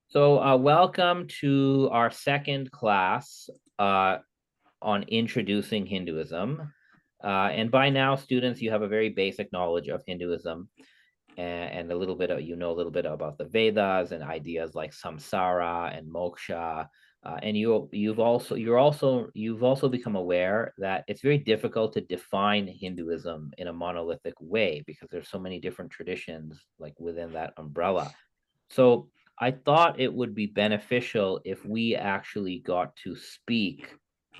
So welcome to our second class on Introducing Hinduism. And by now, students, you have a very basic knowledge of Hinduism and a little bit of, a little bit about the Vedas and ideas like samsara and moksha. And you've also become aware that it's very difficult to define Hinduism in a monolithic way because there's so many different traditions like within that umbrella. So I thought it would be beneficial if we actually got to speak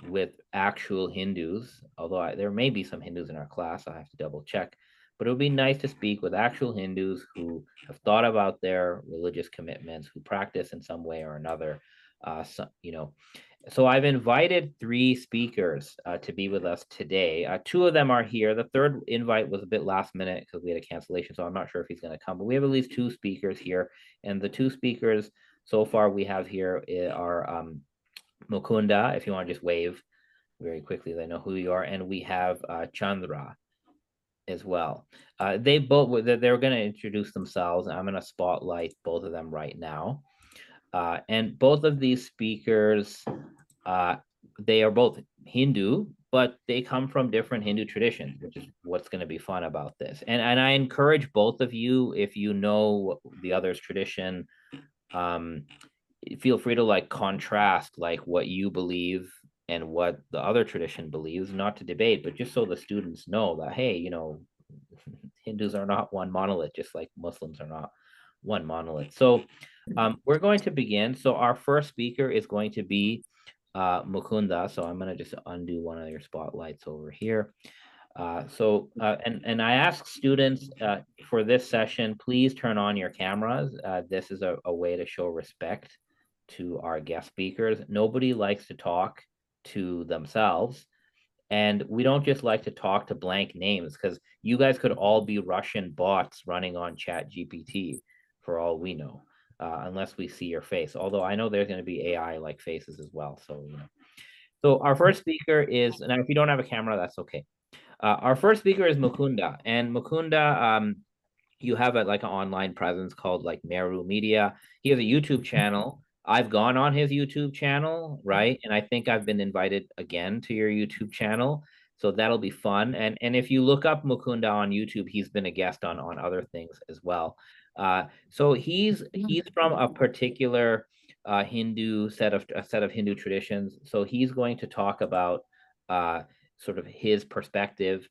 with actual Hindus, although there may be some Hindus in our class, I have to double check. But it would be nice to speak with actual Hindus who have thought about their religious commitments, who practice in some way or another. So I've invited three speakers to be with us today. Two of them are here. The third invite was a bit last minute because we had a cancellation, so I'm not sure if he's going to come. But we have at least two speakers here, and the two speakers so far we have here are Mukunda. If you want to just wave very quickly, they know who you are, and we have Chandra as well. They're going to introduce themselves. I'm going to spotlight both of them right now. And both of these speakers, they are both Hindu, but they come from different Hindu traditions, which is what's going to be fun about this. And I encourage both of you, if you know the other's tradition, feel free to like contrast like what you believe and what the other tradition believes, not to debate, but just so the students know that, hey, Hindus are not one monolith, just like Muslims are not one monolith. So we're going to begin. So our first speaker is going to be Mukunda. So I'm going to just undo one of your spotlights over here. And I ask students for this session, please turn on your cameras. This is a way to show respect to our guest speakers. Nobody likes to talk to themselves. And we don't just like to talk to blank names because you guys could all be Russian bots running on Chat GPT for all we know, unless we see your face. Although I know there's going to be AI like faces as well. So our first speaker is, now if you don't have a camera, that's okay. Our first speaker is Mukunda. And Mukunda, you have like an online presence called like Meru Media. He has a YouTube channel. I've gone on his YouTube channel, right? And I think I've been invited again to your YouTube channel. So that'll be fun. And if you look up Mukunda on YouTube, he's been a guest on other things as well. So he's from a particular Hindu set of Hindu traditions. So he's going to talk about sort of his perspective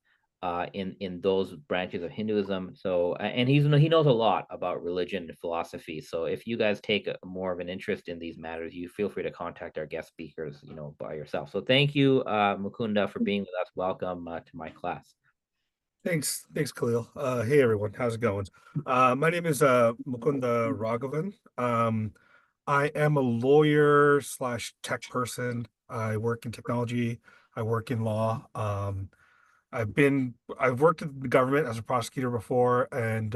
in those branches of Hinduism. So, and he knows a lot about religion and philosophy. So, if you guys take more of an interest in these matters, you feel free to contact our guest speakers, by yourself. So, thank you, Mukunda, for being with us. Welcome to my class. Thanks, Khalil. Hey everyone, how's it going? My name is Mukunda Raghavan. I am a lawyer slash tech person. I work in technology. I work in law. I've worked in the government as a prosecutor before and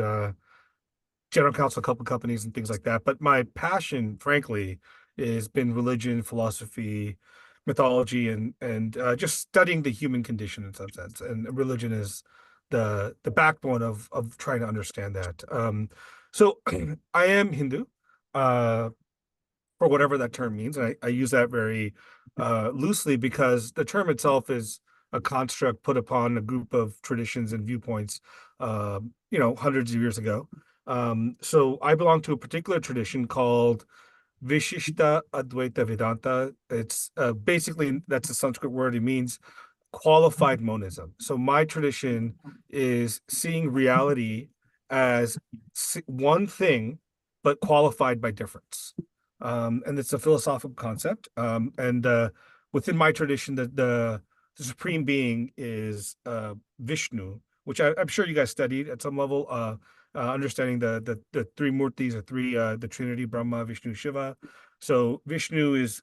general counsel a couple companies and things like that. But my passion, frankly, has been religion, philosophy, mythology, and just studying the human condition in some sense. And religion is the backbone of trying to understand that. So I am Hindu, for whatever that term means. And I use that very loosely because the term itself is a construct put upon a group of traditions and viewpoints, hundreds of years ago. So I belong to a particular tradition called Vishishta Advaita Vedanta. It's basically, that's a Sanskrit word. It means qualified monism. So my tradition is seeing reality as one thing, but qualified by difference. And it's a philosophical concept. And within my tradition, the supreme being is Vishnu, which I'm sure you guys studied at some level, understanding the three murtis or the Trinity, Brahma, Vishnu, Shiva. So Vishnu is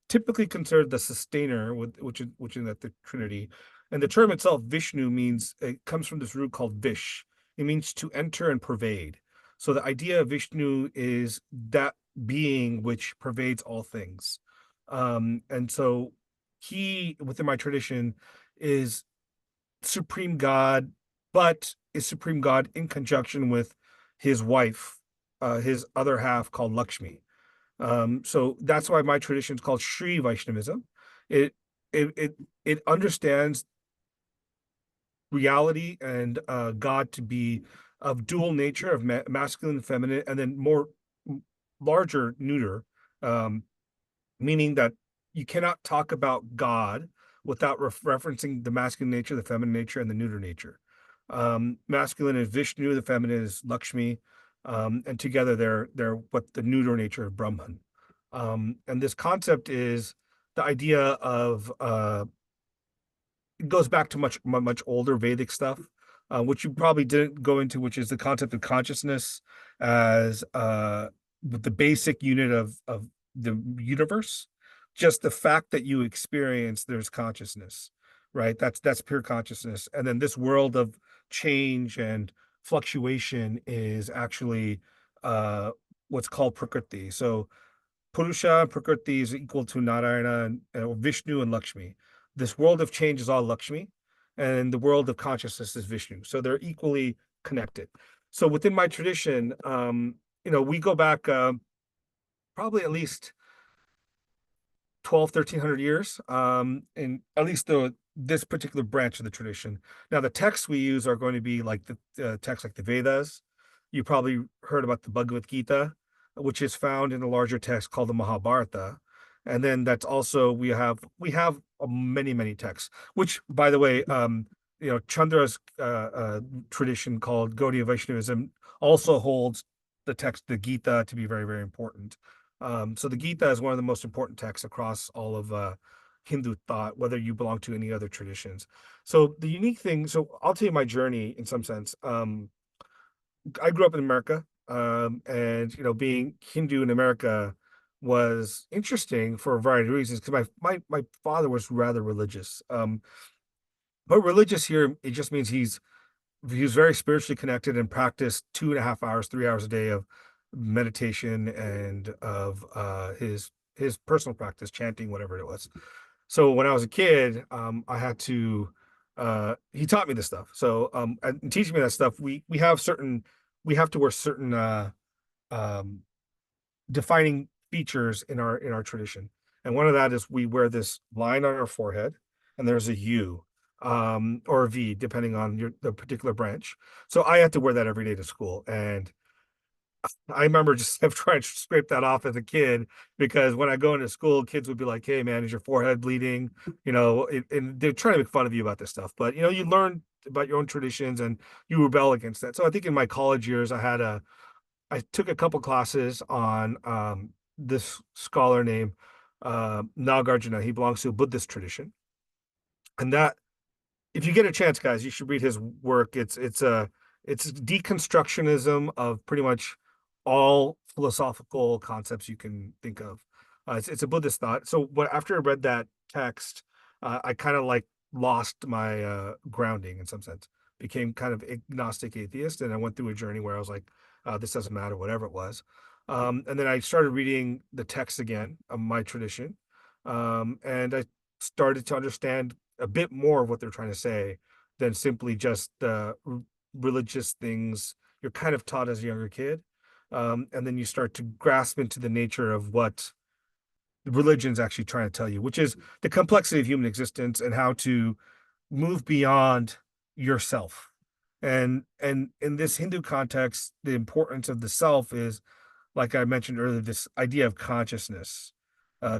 typically considered the sustainer, which is the Trinity. And the term itself, Vishnu, it comes from this root called Vish. It means to enter and pervade. So the idea of Vishnu is that being which pervades all things. And so he, within my tradition, is supreme God, but is supreme God in conjunction with his wife, his other half called Lakshmi. So that's why my tradition is called Sri Vaishnavism. It it understands reality and God to be of dual nature, of masculine and feminine, and then more larger neuter, um, meaning that you cannot talk about God without referencing the masculine nature, the feminine nature, and the neuter nature. Masculine is Vishnu, the feminine is Lakshmi, and together they're what the neuter nature of Brahman. And this concept is the idea of it goes back to much older Vedic stuff, which you probably didn't go into, which is the concept of consciousness as the basic unit of the universe. Just the fact that you experience there's consciousness, right? That's pure consciousness. And then this world of change and fluctuation is actually uh, what's called Prakriti. So Purusha and Prakriti is equal to Narayana and Vishnu and Lakshmi. This world of change is all Lakshmi, and the world of consciousness is Vishnu. So they're equally connected. So within my tradition, we go back probably at least 1300 years, in at least this particular branch of the tradition. Now, the texts we use are going to be like the texts like the Vedas. You probably heard about the Bhagavad Gītā, which is found in a larger text called the Mahabharata. And then that's also we have many texts, which, by the way, Chandra's tradition called Gaudiya Vaishnavism also holds the text, the Gītā, to be very important. So the Gītā is one of the most important texts across all of Hindu thought, whether you belong to any other traditions. So the unique thing, so I'll tell you my journey in some sense. I grew up in America, and being Hindu in America was interesting for a variety of reasons because my father was rather religious. But religious here, it just means he was very spiritually connected and practiced 2.5 hours, 3 hours a day of meditation and of his personal practice, chanting, whatever it was. So when I was a kid, I had to he taught me this stuff. So and teaching me that stuff, we have to wear certain um defining features in our tradition. And one of that is we wear this line on our forehead, and there's a U, or a V, depending on the particular branch. So I had to wear that every day to school. And I remember just trying to scrape that off as a kid, because when I go into school, kids would be like, "Hey, man, is your forehead bleeding?" And they're trying to make fun of you about this stuff. But you learn about your own traditions and you rebel against that. So I think in my college years, I took a couple classes on this scholar named Nagarjuna. He belongs to a Buddhist tradition, and that, if you get a chance, guys, you should read his work. It's deconstructionism of pretty much all philosophical concepts you can think of. It's a Buddhist thought. So after I read that text, I kind of like lost my grounding in some sense, became kind of agnostic atheist, and I went through a journey where I was like, this doesn't matter, whatever it was. And then I started reading the text again of my tradition, and I started to understand a bit more of what they're trying to say than simply just the religious things you're kind of taught as a younger kid. And then you start to grasp into the nature of what religion's actually trying to tell you, which is the complexity of human existence and how to move beyond yourself. And in this Hindu context, the importance of the self is, like I mentioned earlier, this idea of consciousness.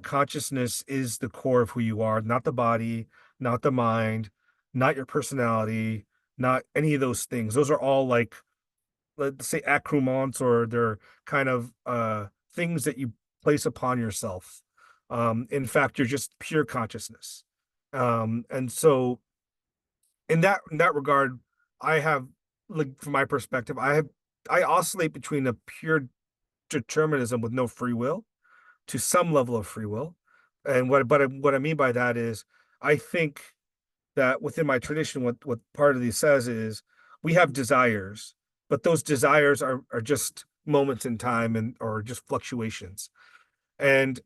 Consciousness is the core of who you are, not the body, not the mind, not your personality, not any of those things. Those are all, like, let's say, accoutrements, or they're kind of things that you place upon yourself. In fact, you're just pure consciousness. And so in that regard, I have, like, from my perspective, I oscillate between a pure determinism with no free will to some level of free will. And what I mean by that is, I think that within my tradition, what part of these says is we have desires, but those desires are just moments in time, and or just fluctuations. And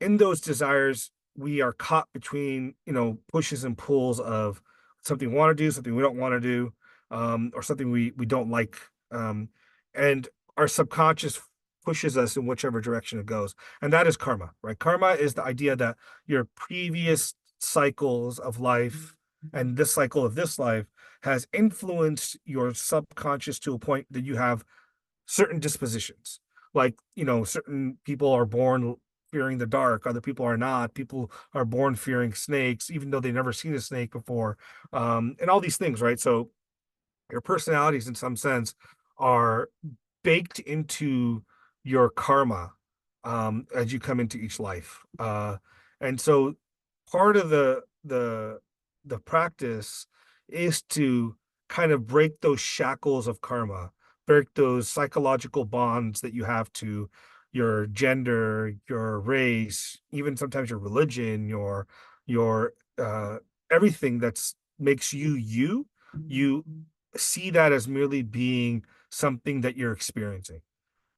in those desires, we are caught between, pushes and pulls of something we want to do, something we don't want to do, or something we don't like. And our subconscious pushes us in whichever direction it goes. And that is karma, right? Karma is the idea that your previous cycles of life and this cycle of this life has influenced your subconscious to a point that you have certain dispositions. Like, certain people are born fearing the dark, other people are not. People are born fearing snakes, even though they've never seen a snake before. And all these things, right? So your personalities, in some sense, are baked into your karma as you come into each life. And so part of the practice is to kind of break those shackles of karma, break those psychological bonds that you have to your gender, your race, even sometimes your religion, your everything that's makes you you. You see that as merely being something that you're experiencing.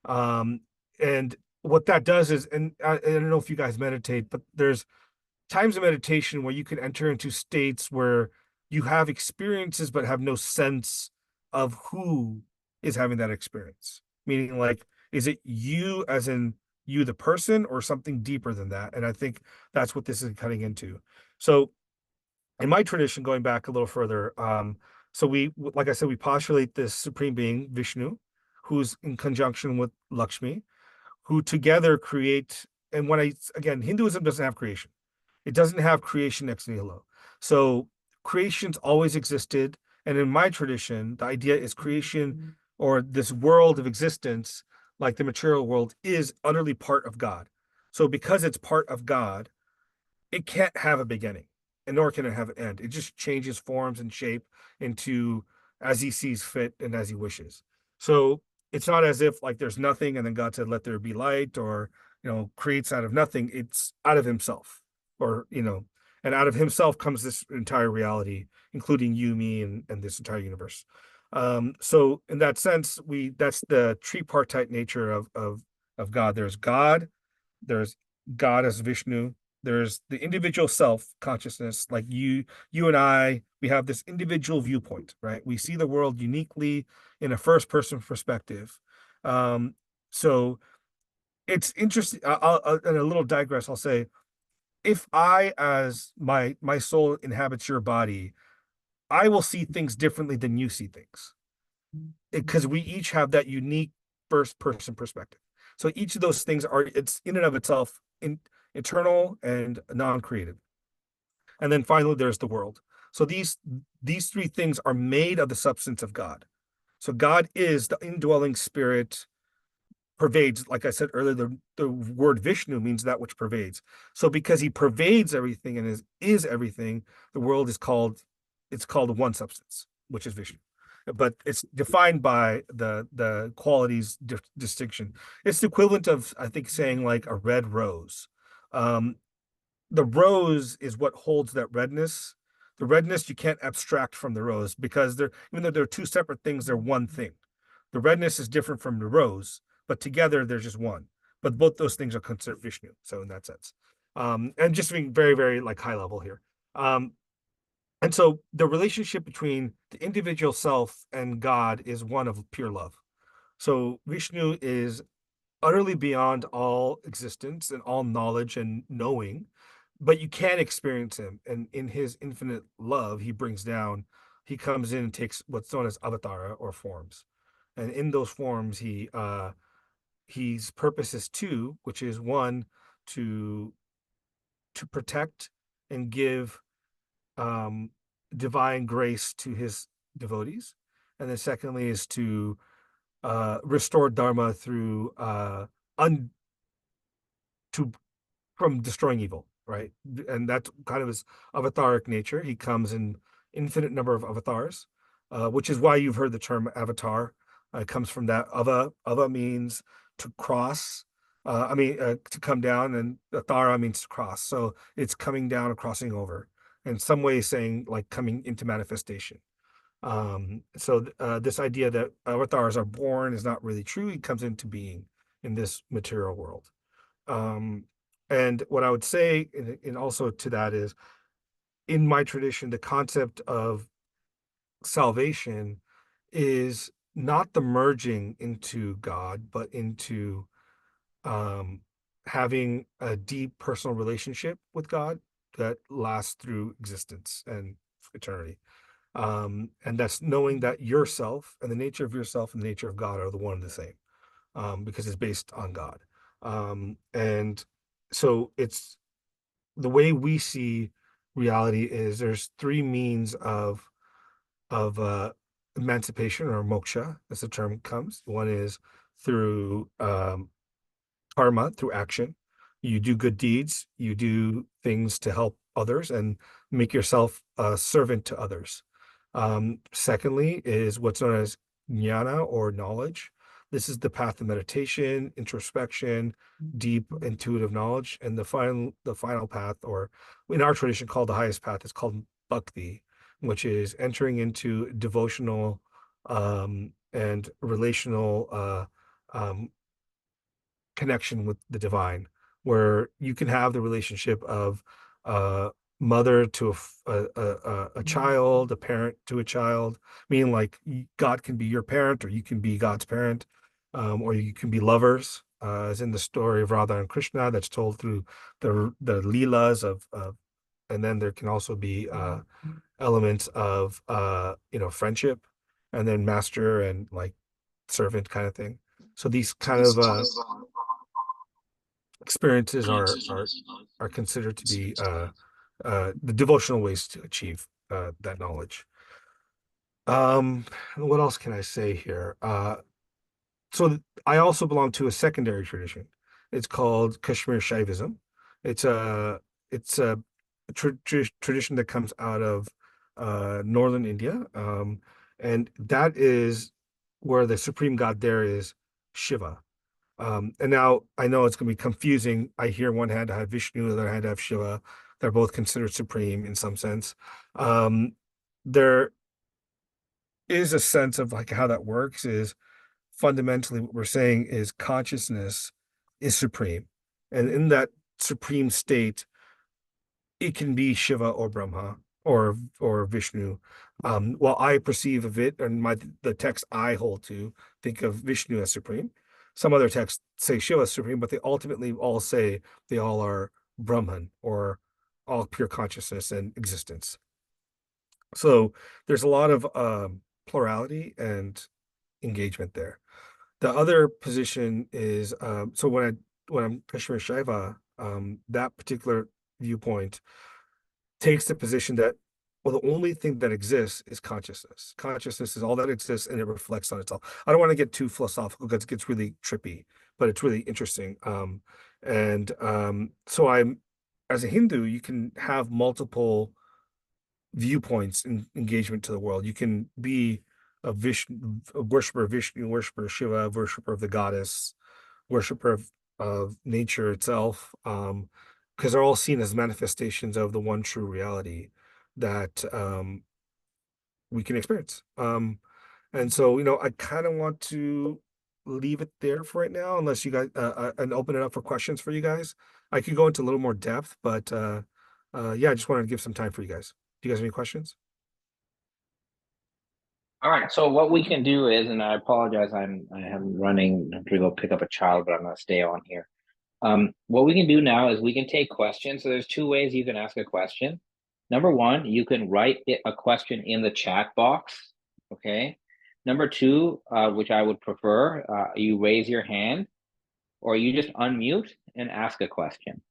And what that does is, and I don't know if you guys meditate, but there's times of meditation where you can enter into states where you have experiences but have no sense of who is having that experience. Meaning, like, is it you as in you, the person, or something deeper than that? And I think that's what this is cutting into. So in my tradition, going back a little further, so we, like I said, we postulate this supreme being, Vishnu, who's in conjunction with Lakshmi, who together create. And again, Hinduism doesn't have creation. It doesn't have creation ex nihilo. So creation's always existed. And in my tradition, the idea is creation, or this world of existence, like the material world, is utterly part of God. So because it's part of God, it can't have a beginning, and nor can it have an end. It just changes forms and shape into as he sees fit and as he wishes. So it's not as if like there's nothing and then God said, let there be light, or, creates out of nothing. It's out of himself, or, and out of himself comes this entire reality, including you, me, and this entire universe. So in that sense, that's the tripartite nature of God. There's God as Vishnu. There's the individual self consciousness, like you and I. We have this individual viewpoint, right? We see the world uniquely in a first person perspective. So it's interesting. In a little digress, I'll say, if I, as my soul inhabits your body, I will see things differently than you see things, because we each have that unique first person perspective. So each of those things it's in and of itself internal and non-creative. And then finally, there's the world. So these three things are made of the substance of God. So God is the indwelling spirit, pervades. Like I said earlier, the word Vishnu means that which pervades. So because he pervades everything and is everything, the world is called one substance, which is Vishnu. But it's defined by the qualities distinction. It's the equivalent of, I think, saying like a red rose. The rose is what holds that redness. The redness you can't abstract from the rose, because even though they're two separate things, they're one thing. The redness is different from the rose, but together they're just one. But both those things are considered Vishnu. So in that sense, and just being very, very like high level here. And so the relationship between the individual self and God is one of pure love. So Vishnu is utterly beyond all existence and all knowledge and knowing, but you can experience him. And in his infinite love, he comes in and takes what's known as avatara, or forms. And in those forms, he's purpose is two, which is one, to protect and give divine grace to his devotees, and then secondly is to restore dharma through to from destroying evil, right? And that's kind of his avataric nature. He comes in infinite number of avatars, which is why you've heard the term avatar. It comes from that. Ava means to cross. To come down, and Athara means to cross. So it's coming down or crossing over. In some ways, saying like coming into manifestation. So this idea that avatars are born is not really true. He comes into being in this material world. And what I would say, and also to that, is in my tradition, the concept of salvation is not the merging into God, but into having a deep personal relationship with God that lasts through existence and eternity. And that's knowing that yourself and the nature of yourself and the nature of God are the one and the same, because it's based on God. And so it's the way we see reality is there's three means of emancipation or moksha, as the term comes. One is through karma, through action. You do good deeds, you do things to help others and make yourself a servant to others. Secondly is what's known as jnana or knowledge. This is the path of meditation, introspection, deep intuitive knowledge. And the final path, or in our tradition called the highest path, is called bhakti, which is entering into devotional and relational connection with the divine, where you can have the relationship of mother to a child, a parent to a child, meaning like God can be your parent or you can be God's parent, or you can be lovers, as in the story of Radha and Krishna that's told through the leelas of and then there can also be elements of friendship, and then master and like servant kind of thing. So these kind of experiences are considered to be the devotional ways to achieve that knowledge. What else can I say here? So I also belong to a secondary tradition. It's called Kashmir Shaivism. It's a tradition that comes out of northern India, and that is where the supreme god there is Shiva. And now I know it's going to be confusing. I hear one hand to have Vishnu, the other hand to have Shiva. They're both considered supreme in some sense. There is a sense of like how that works is fundamentally what we're saying is consciousness is supreme. And in that supreme state, it can be Shiva or Brahma or Vishnu. While I perceive of it and the text I hold to think of Vishnu as supreme. Some other texts say Shiva is supreme, but they ultimately all say they all are Brahman or all pure consciousness and existence. So there's a lot of plurality and engagement there. The other position is so when I'm Kashmir Shaiva, that particular viewpoint takes the position that, well, the only thing that exists is consciousness. Consciousness is all that exists and it reflects on itself. I don't want to get too philosophical because it gets really trippy, but it's really interesting. So as a Hindu, you can have multiple viewpoints and engagement to the world. You can be a worshiper of Vishnu, worshiper of Shiva, worshiper of the goddess, worshiper of nature itself, because they're all seen as manifestations of the one true reality that we can experience. And so, I kind of want to leave it there for right now, unless you guys and open it up for questions for you guys. I could go into a little more depth, but yeah, I just wanted to give some time for you guys. Do you guys have any questions? All right. So what we can do is, and I apologize, I am running to go pick up a child, but I'm going to stay on here. What we can do now is we can take questions. So there's two ways you can ask a question. Number one, you can write a question in the chat box. Okay. Number two, which I would prefer, you raise your hand or you just unmute and ask a question.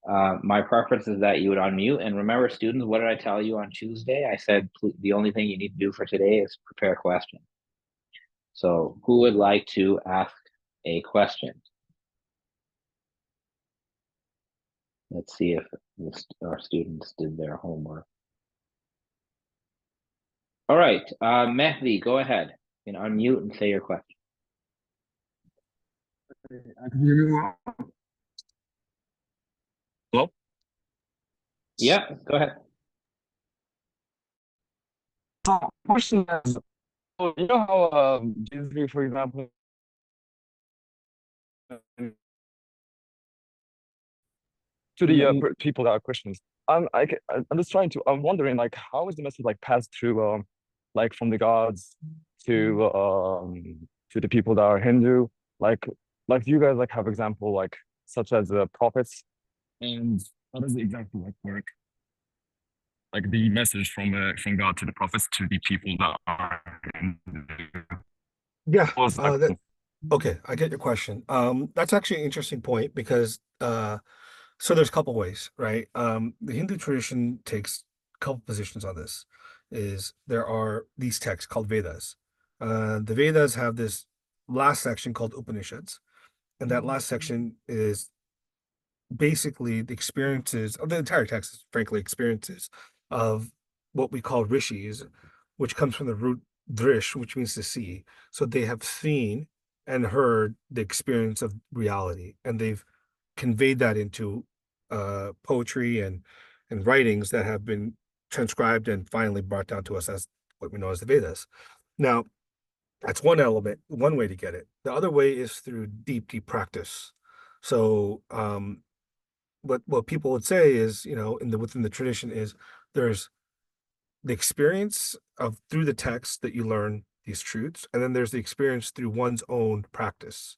My preference is that you would unmute. And remember, students, what did I tell you on Tuesday? I said the only thing you need to do for today is prepare a question. So who would like to ask a question? Let's see if our students did their homework. All right, Mehdi, go ahead. You can unmute and say your question. Hello? Yeah, go ahead. So, question is, so you know how Jesus, for example, to the people that are Christians, I'm wondering, like, how is the message like passed through, like from the gods to the people that are Hindu? Like, like do you guys like have example like such as the prophets, and how does the example like work? Like the message from God to the prophets to the people that are in Yeah. was like Okay, I get your question. That's actually an interesting point because so there's a couple ways, right? The Hindu tradition takes a couple positions on this. Is there are these texts called Vedas. The Vedas have this last section called Upanishads, and that last section is basically the experiences of the entire text is frankly experiences of what we call rishis, which comes from the root drish, which means to see. So they have seen and heard the experience of reality, and they've conveyed that into poetry and writings that have been transcribed and finally brought down to us as what we know as the Vedas. Now, that's one element, one way to get it. The other way is through deep, deep practice. So what people would say is, in the within the tradition is there's the experience of through the text that you learn these truths, and then there's the experience through one's own practice.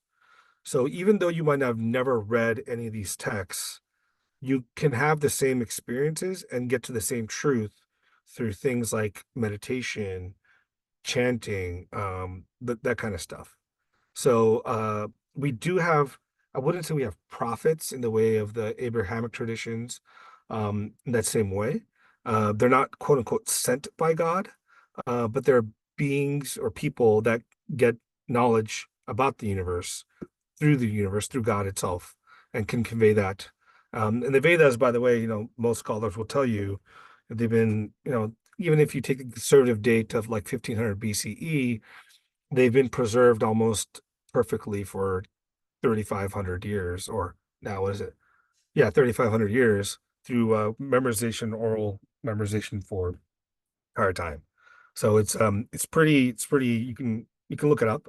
So even though you might have never read any of these texts, you can have the same experiences and get to the same truth through things like meditation, chanting, that kind of stuff. So we do have, I wouldn't say we have prophets in the way of the Abrahamic traditions, in that same way. They're not quote unquote sent by God, but they're beings or people that get knowledge about the universe, through God itself, and can convey that. And the Vedas, by the way, most scholars will tell you they've been, even if you take the conservative date of like 1500 BCE, they've been preserved almost perfectly for 3,500 years, or now what is it? Yeah, 3,500 years through memorization, oral memorization for entire time. So it's pretty you can look it up.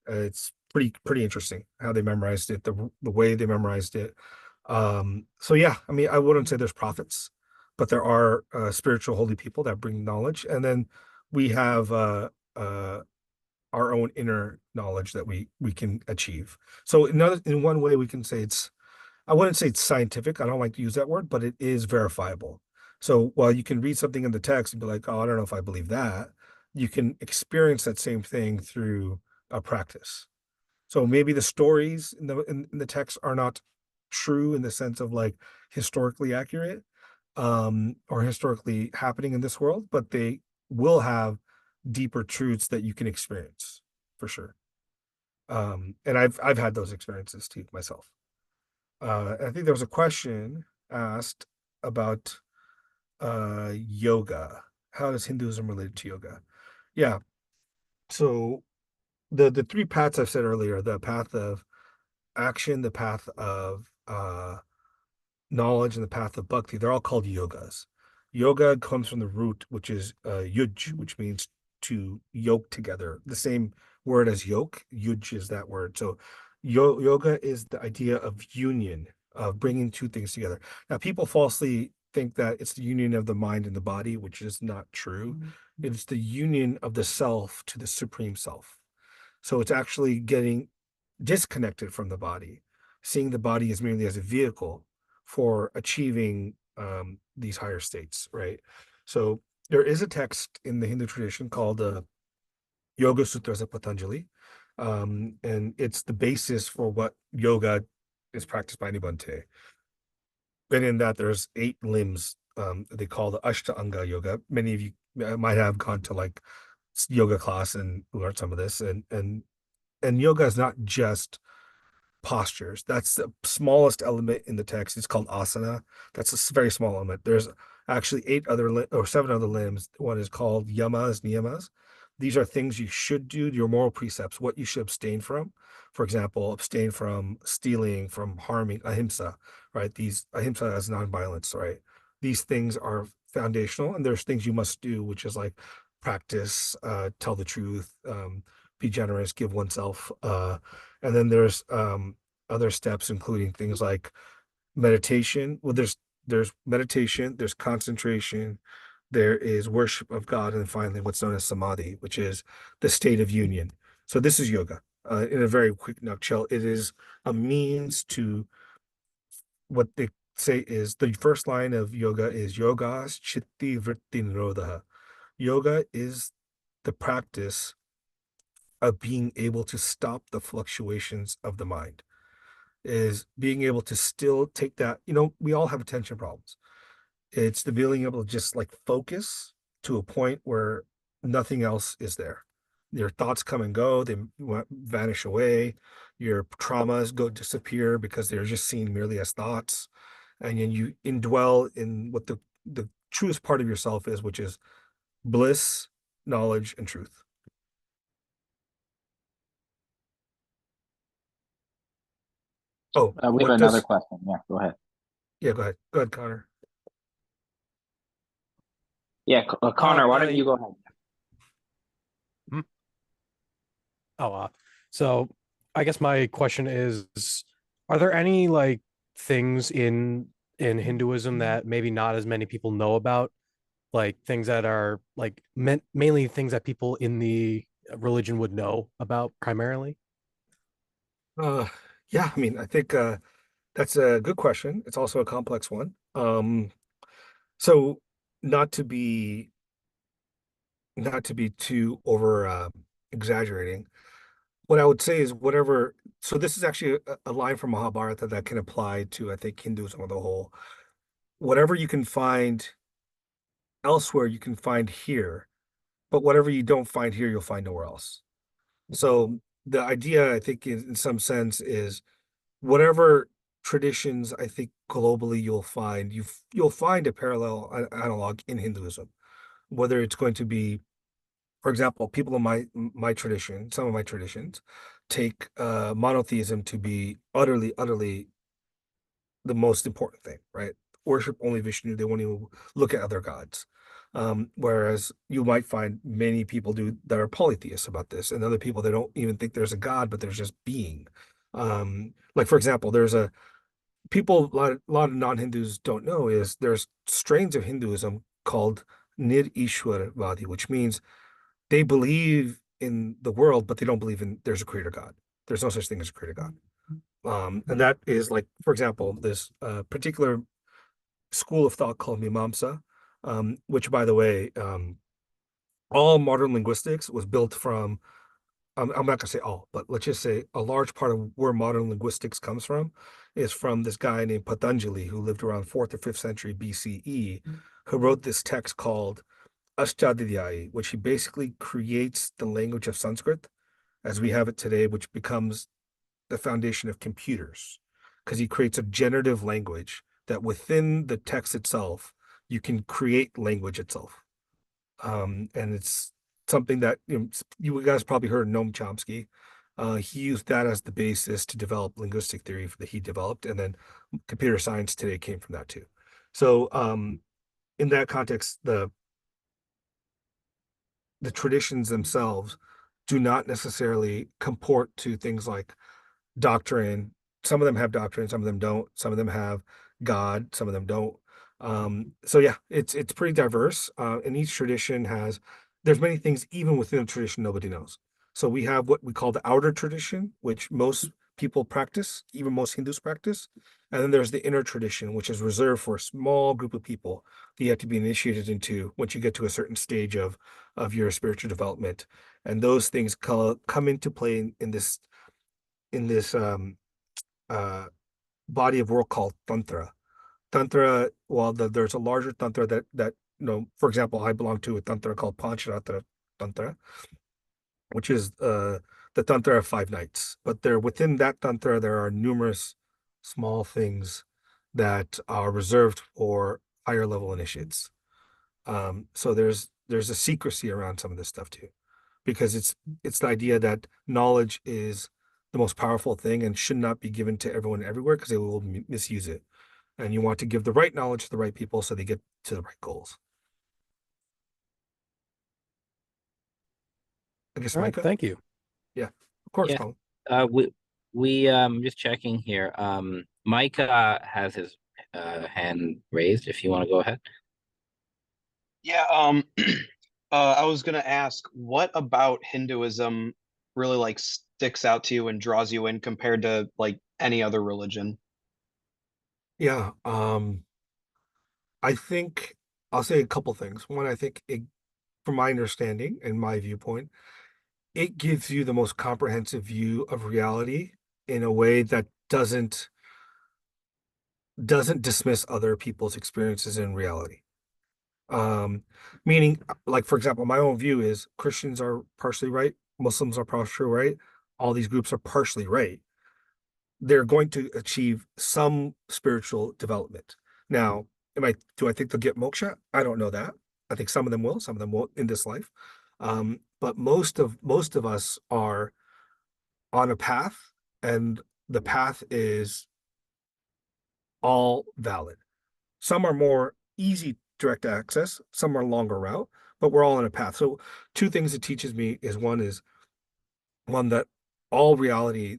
It's pretty interesting how they memorized it, the way they memorized it. So yeah, I mean, I wouldn't say there's prophets, but there are spiritual holy people that bring knowledge, and then we have our own inner knowledge that we can achieve. So in one way we can say I wouldn't say it's scientific. I don't like to use that word, but it is verifiable. So while you can read something in the text and be like, oh, I don't know if I believe that, you can experience that same thing through a practice. So maybe the stories in the text are not true in the sense of like historically accurate, or historically happening in this world, but they will have deeper truths that you can experience for sure. And I've had those experiences too myself. I think there was a question asked about yoga. How does Hinduism relate to yoga? Yeah. So the three paths I've said earlier, the path of action, the path of knowledge, and the path of bhakti, they're all called yogas. Yoga comes from the root, which is yuj, which means to yoke together. The same word as yoke, yuj is that word. So yoga is the idea of union, of bringing two things together. Now, people falsely think that it's the union of the mind and the body, which is not true. It's the union of the self to the supreme self. So it's actually getting disconnected from the body, seeing the body as merely as a vehicle for achieving these higher states, right? So there is a text in the Hindu tradition called Yoga Sutras of Patanjali, and it's the basis for what yoga is practiced by Nibante. And in that, there's 8 limbs. They call the Ashtanga yoga. Many of you might have gone to like yoga class and learned some of this, and yoga is not just postures. That's the smallest element in the text. It's called asana. That's a very small element. There's actually 7 other limbs. One is called yamas, niyamas. These are things you should do, your moral precepts, what you should abstain from. For example, abstain from stealing, from harming, ahimsa, right? These ahimsa as nonviolence, right? These things are foundational, and there's things you must do, which is like practice, tell the truth, be generous, give oneself, and then there's other steps, including things like meditation. Well, there's meditation, there's concentration, there is worship of God, and finally what's known as samadhi, which is the state of union. So this is yoga. In a very quick nutshell, it is a means to what they say is the first line of yoga is yogas chitti vritti nirodha. Yoga is the practice of being able to stop the fluctuations of the mind, is being able to still take that, we all have attention problems. It's the being able to just like focus to a point where nothing else is there. Your thoughts come and go, they vanish away. Your traumas go disappear because they're just seen merely as thoughts. And then you indwell in what the truest part of yourself is, which is bliss, knowledge, and truth. Oh, we have another question. Yeah, go ahead. Yeah, go ahead. Go ahead, Connor. Yeah, Connor, why don't you go ahead? So I guess my question is, are there any like things in Hinduism that maybe not as many people know about? Like things that are like mainly things that people in the religion would know about primarily? Yeah, I mean, I think that's a good question. It's also a complex one. So not to be too over exaggerating, what I would say is whatever. So this is actually a line from Mahabharata that can apply to, I think, Hinduism as a whole. Whatever you can find elsewhere, you can find here, but whatever you don't find here, you'll find nowhere else. So the idea, I think, in some sense, is whatever traditions I think globally you'll find a parallel analog in Hinduism, whether it's going to be, for example, people in my tradition, some of my traditions take monotheism to be utterly the most important thing, right? Worship only Vishnu. They won't even look at other gods. Whereas you might find many people that are polytheists about this, and other people, they don't even think there's a god, but there's just being. Like for example, there's a lot of non-Hindus don't know is there's strains of Hinduism called Nirishwarvadi, which means they believe in the world, but they don't believe there's a creator God. There's no such thing as a creator God. And that is like, for example, this particular school of thought called Mimamsa, which, by the way, all modern linguistics was built from, I'm not going to say all, but let's just say a large part of where modern linguistics comes from is from this guy named Patanjali, who lived around 4th or 5th century BCE, who wrote this text called Ashtadhyayi, which he basically creates the language of Sanskrit as we have it today, which becomes the foundation of computers, because he creates a generative language that within the text itself, you can create language itself. And it's something that you guys probably heard of Noam Chomsky. He used that as the basis to develop linguistic theory that he developed, and then computer science today came from that too. So in that context, the traditions themselves do not necessarily comport to things like doctrine. Some of them have doctrine, some of them don't. Some of them have God, some of them don't. So yeah, it's pretty diverse. And each tradition there's many things even within a tradition nobody knows. So we have what we call the outer tradition, which most people practice, even most Hindus practice. And then there's the inner tradition, which is reserved for a small group of people that you have to be initiated into once you get to a certain stage of your spiritual development. And those things come into play in this body of work called tantra. Tantra, well, there's a larger tantra that for example, I belong to a tantra called Pancharatra Tantra, which is the tantra of 5 nights. But within that tantra, there are numerous small things that are reserved for higher level initiates. So there's a secrecy around some of this stuff too, because it's the idea that knowledge is the most powerful thing and should not be given to everyone everywhere because they will misuse it. And you want to give the right knowledge to the right people so they get to the right goals. I guess, All right, Micah? thank you. Yeah, of course, Yeah. Colin. We just checking here. Micah has his hand raised. If you want to go ahead. Yeah, I was gonna ask, what about Hinduism really like sticks out to you and draws you in compared to like any other religion? Yeah, I think I'll say a couple things. One, I think from my understanding and my viewpoint, it gives you the most comprehensive view of reality in a way that doesn't dismiss other people's experiences in reality. Meaning, like, for example, my own view is Christians are partially right, Muslims are partially right, all these groups are partially right. They're going to achieve some spiritual development. Now, do I think they'll get moksha? I don't know that. I think some of them will, some of them won't in this life. But most of us are on a path, and the path is all valid. Some are more easy direct access, some are longer route, but we're all on a path. So two things it teaches me is one that all reality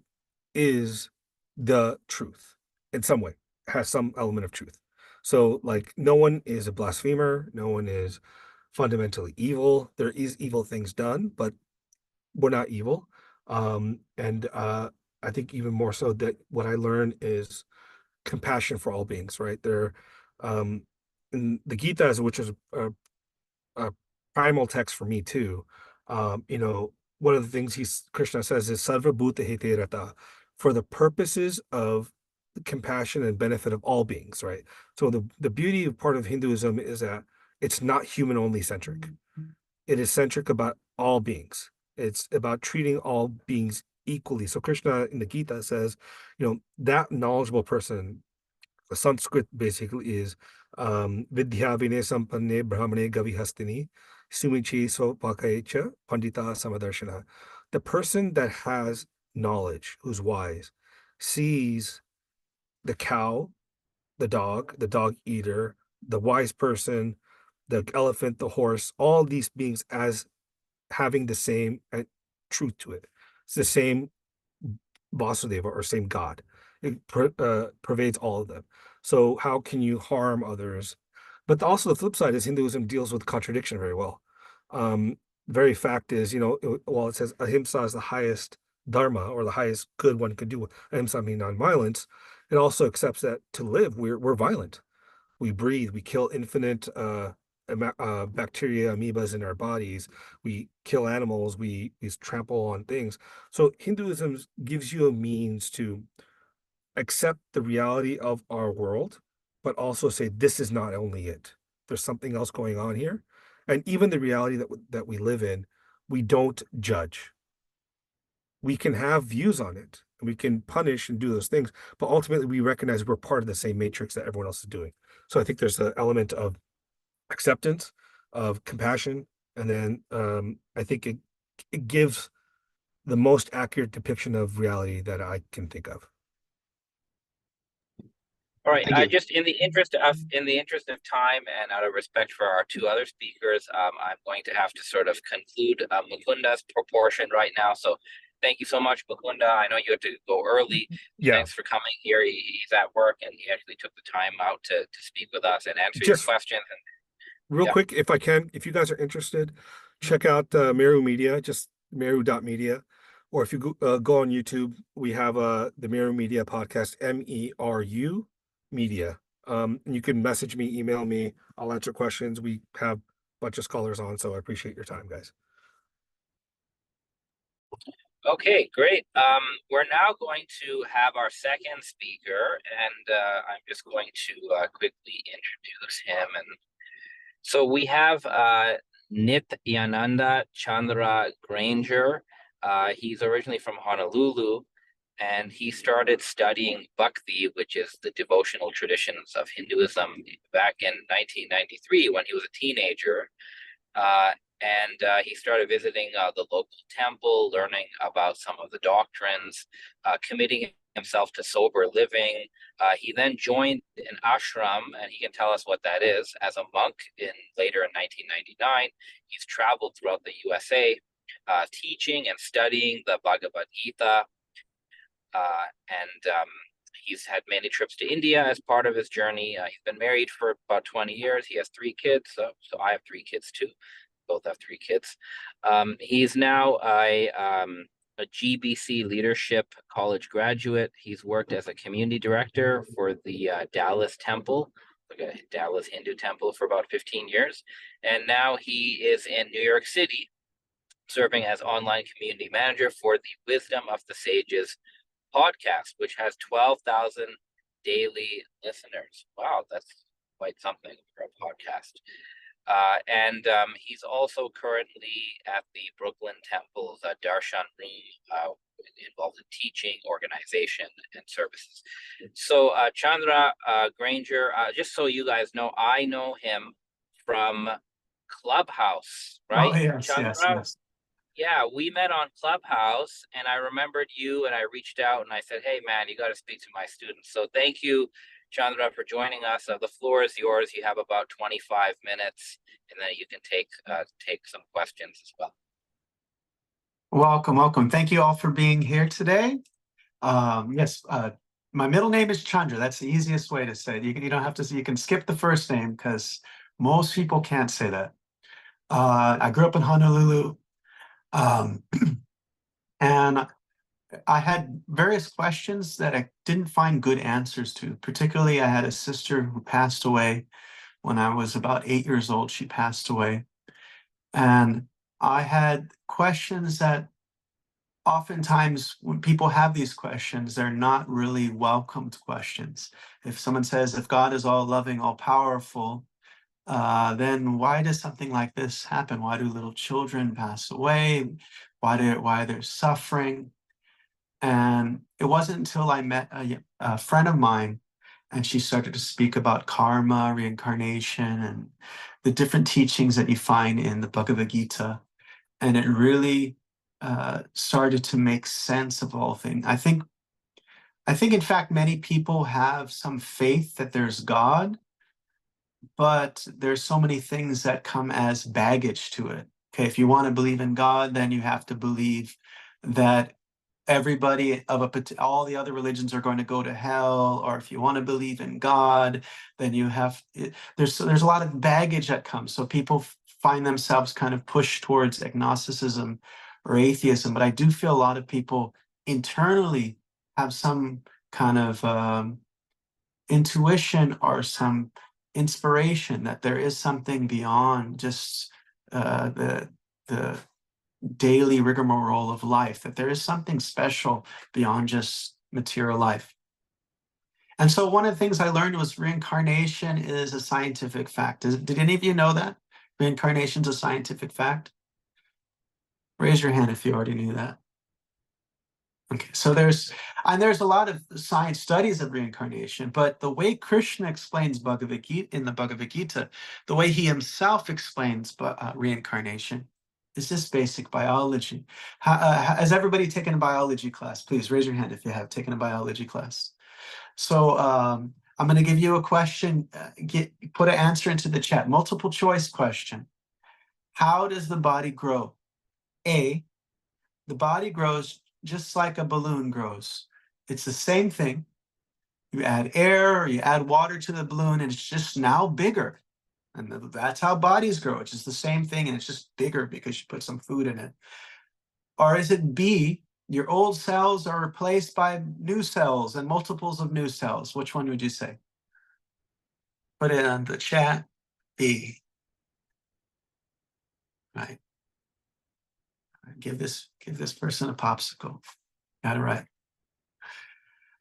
is the truth in some way, has some element of truth. So like no one is a blasphemer, no one is fundamentally evil. There is evil things done, but we're not evil. And I think even more so that what I learned is compassion for all beings, right? There, in the Gītā, which is a primal text for me too. One of the things Krishna says is Sarva Bhuta Hite Rata, for the purposes of the compassion and benefit of all beings, right? So the beauty of part of Hinduism is that it's not human only centric. It is centric about all beings. It's about treating all beings equally. So Krishna in the Gītā says, that knowledgeable person, the Sanskrit basically is Vidya Vinay Sampanne Brahmane Gavihastini Sumichi Svapakayecha Pandita Samadarshana. The person that has knowledge, who's wise, sees the cow, the dog eater, the wise person, the elephant, the horse, all these beings as having the same truth to it. It's the same Vasudeva or same God. It pervades all of them. So how can you harm others? But also the flip side is Hinduism deals with contradiction very well. Very fact is, while it says ahimsa is the highest dharma or the highest good one could do, ahimsa means nonviolence, it also accepts that to live, we're violent. We breathe, we kill infinite bacteria, amoebas in our bodies. We kill animals, we trample on things. So Hinduism gives you a means to accept the reality of our world, but also say this is not only it. There's something else going on here. And even the reality that we live in, we don't judge. We can have views on it, and we can punish and do those things, but ultimately we recognize we're part of the same matrix that everyone else is doing. So I think there's an element of acceptance, of compassion, and then I think it gives the most accurate depiction of reality that I can think of. All right. Thank you. Just in the interest of time and out of respect for our two other speakers, I'm going to have to sort of conclude Mukunda's proportion right now. So thank you so much, Mukunda. I know you had to go early. Yeah. Thanks for coming here. He's at work and he actually took the time out to speak with us and answer your questions. And real quick, if I can, if you guys are interested, check out Meru Media, just meru.media. Or if you go on YouTube, we have the Meru Media podcast, MERU Media. And you can message me, email me. I'll answer questions. We have a bunch of scholars on, so I appreciate your time, guys. okay, great. We're now going to have our second speaker, and I'm just going to quickly introduce him. And so we have Nityananda Chandra Granger. He's originally from Honolulu, and he started studying Bhakti, which is the devotional traditions of Hinduism, back in 1993 when he was a teenager. And he started visiting the local temple, learning about some of the doctrines, committing himself to sober living. He then joined an ashram, and he can tell us what that is, as a monk later in 1999. He's traveled throughout the USA, teaching and studying the Bhagavad Gītā. And he's had many trips to India as part of his journey. He's been married for about 20 years. He has 3 kids. So I have 3 kids too. Both have 3 kids. He's now a a GBC Leadership College graduate. He's worked as a community director for the Dallas Temple, like a Dallas Hindu temple, for about 15 years. And now he is in New York City, serving as online community manager for the Wisdom of the Sages podcast, which has 12,000 daily listeners. Wow, that's quite something for a podcast. And he's also currently at the Brooklyn Temple's Darshan Room, involved in teaching, organization, and services. So Chandra Granger, just so you guys know, I know him from Clubhouse, right? Oh, yes, Chandra? yes, yes. Yeah, we met on Clubhouse, and I remembered you, and I reached out and I said, hey, man, you got to speak to my students. So thank you, Chandra, for joining us. The floor is yours. You have about 25 minutes, and then you can take some questions as well. Welcome, welcome. Thank you all for being here today. Yes, my middle name is Chandra. That's the easiest way to say it. You don't have to, you can skip the first name because most people can't say that. I grew up in Honolulu, and I had various questions that I didn't find good answers to. Particularly, I had a sister who passed away when I was about 8 years old. She passed away. And I had questions that oftentimes when people have these questions, they're not really welcomed questions. If someone says, if God is all loving, all powerful, then why does something like this happen? Why do little children pass away? Why there's suffering? And it wasn't until I met a friend of mine and she started to speak about karma, reincarnation, and the different teachings that you find in the Bhagavad Gītā. And it really started to make sense of all things. I think, in fact, many people have some faith that there's God, but there's so many things that come as baggage to it. Okay, if you want to believe in God, then you have to believe that everybody of all the other religions are going to go to hell, or if you want to believe in God, then you have, there's a lot of baggage that comes. So people find themselves kind of pushed towards agnosticism or atheism. But I do feel a lot of people internally have some kind of intuition or some inspiration that there is something beyond just the daily rigmarole of life, that there is something special beyond just material life. And so one of the things I learned was reincarnation is a scientific fact. Did any of you know that? Reincarnation is a scientific fact? Raise your hand if you already knew that. Okay, so there's a lot of science studies of reincarnation, but the way Krishna explains Bhagavad Gita, in the Bhagavad Gita, the way he himself explains reincarnation, is just basic biology. Has everybody taken a biology class? Please raise your hand if you have taken a biology class. So I'm going to give you a question. Put an answer into the chat. Multiple choice question. How does the body grow? A, the body grows just like a balloon grows. It's the same thing. You add air or you add water to the balloon and it's just now bigger. And that's how bodies grow. It's just the same thing and it's just bigger because you put some food in it. Or is it B, your old cells are replaced by new cells and multiples of new cells? Which one would you say? Put it on the chat. B. Right. Give this person a popsicle. Got it right.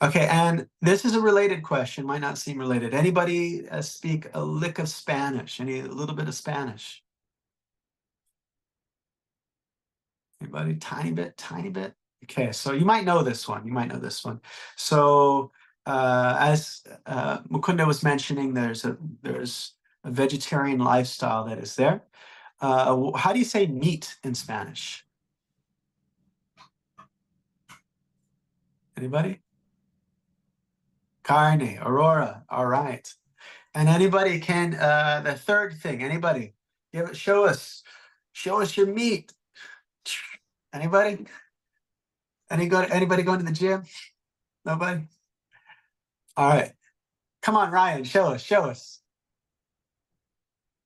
Okay, and this is a related question, might not seem related. Anybody speak a lick of Spanish? A little bit of Spanish? Anybody? Tiny bit, tiny bit? Okay, so you might know this one. So as Mukunda was mentioning, there's a vegetarian lifestyle that is there. How do you say meat in Spanish? Anybody? Carne, Aurora. All right. And anybody can, the third thing, anybody? Show us your meat. Anybody? Anybody going to the gym? Nobody? All right. Come on, Ryan, show us.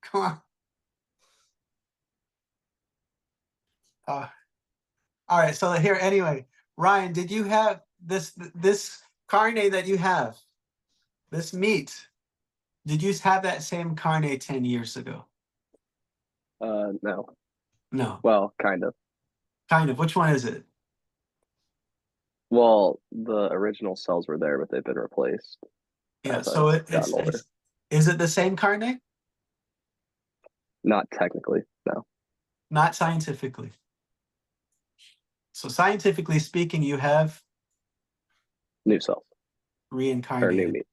Come on. All right, so here, anyway, Ryan, did you have this carne that you have, this meat? Did you have that same carne 10 years ago? No. No. Well, kind of. Kind of. Which one is it? Well, the original cells were there, but they've been replaced. Yeah, so is it the same carne? Not technically, no. Not scientifically. So scientifically speaking, you have New cells. Or new reincarnated. meat.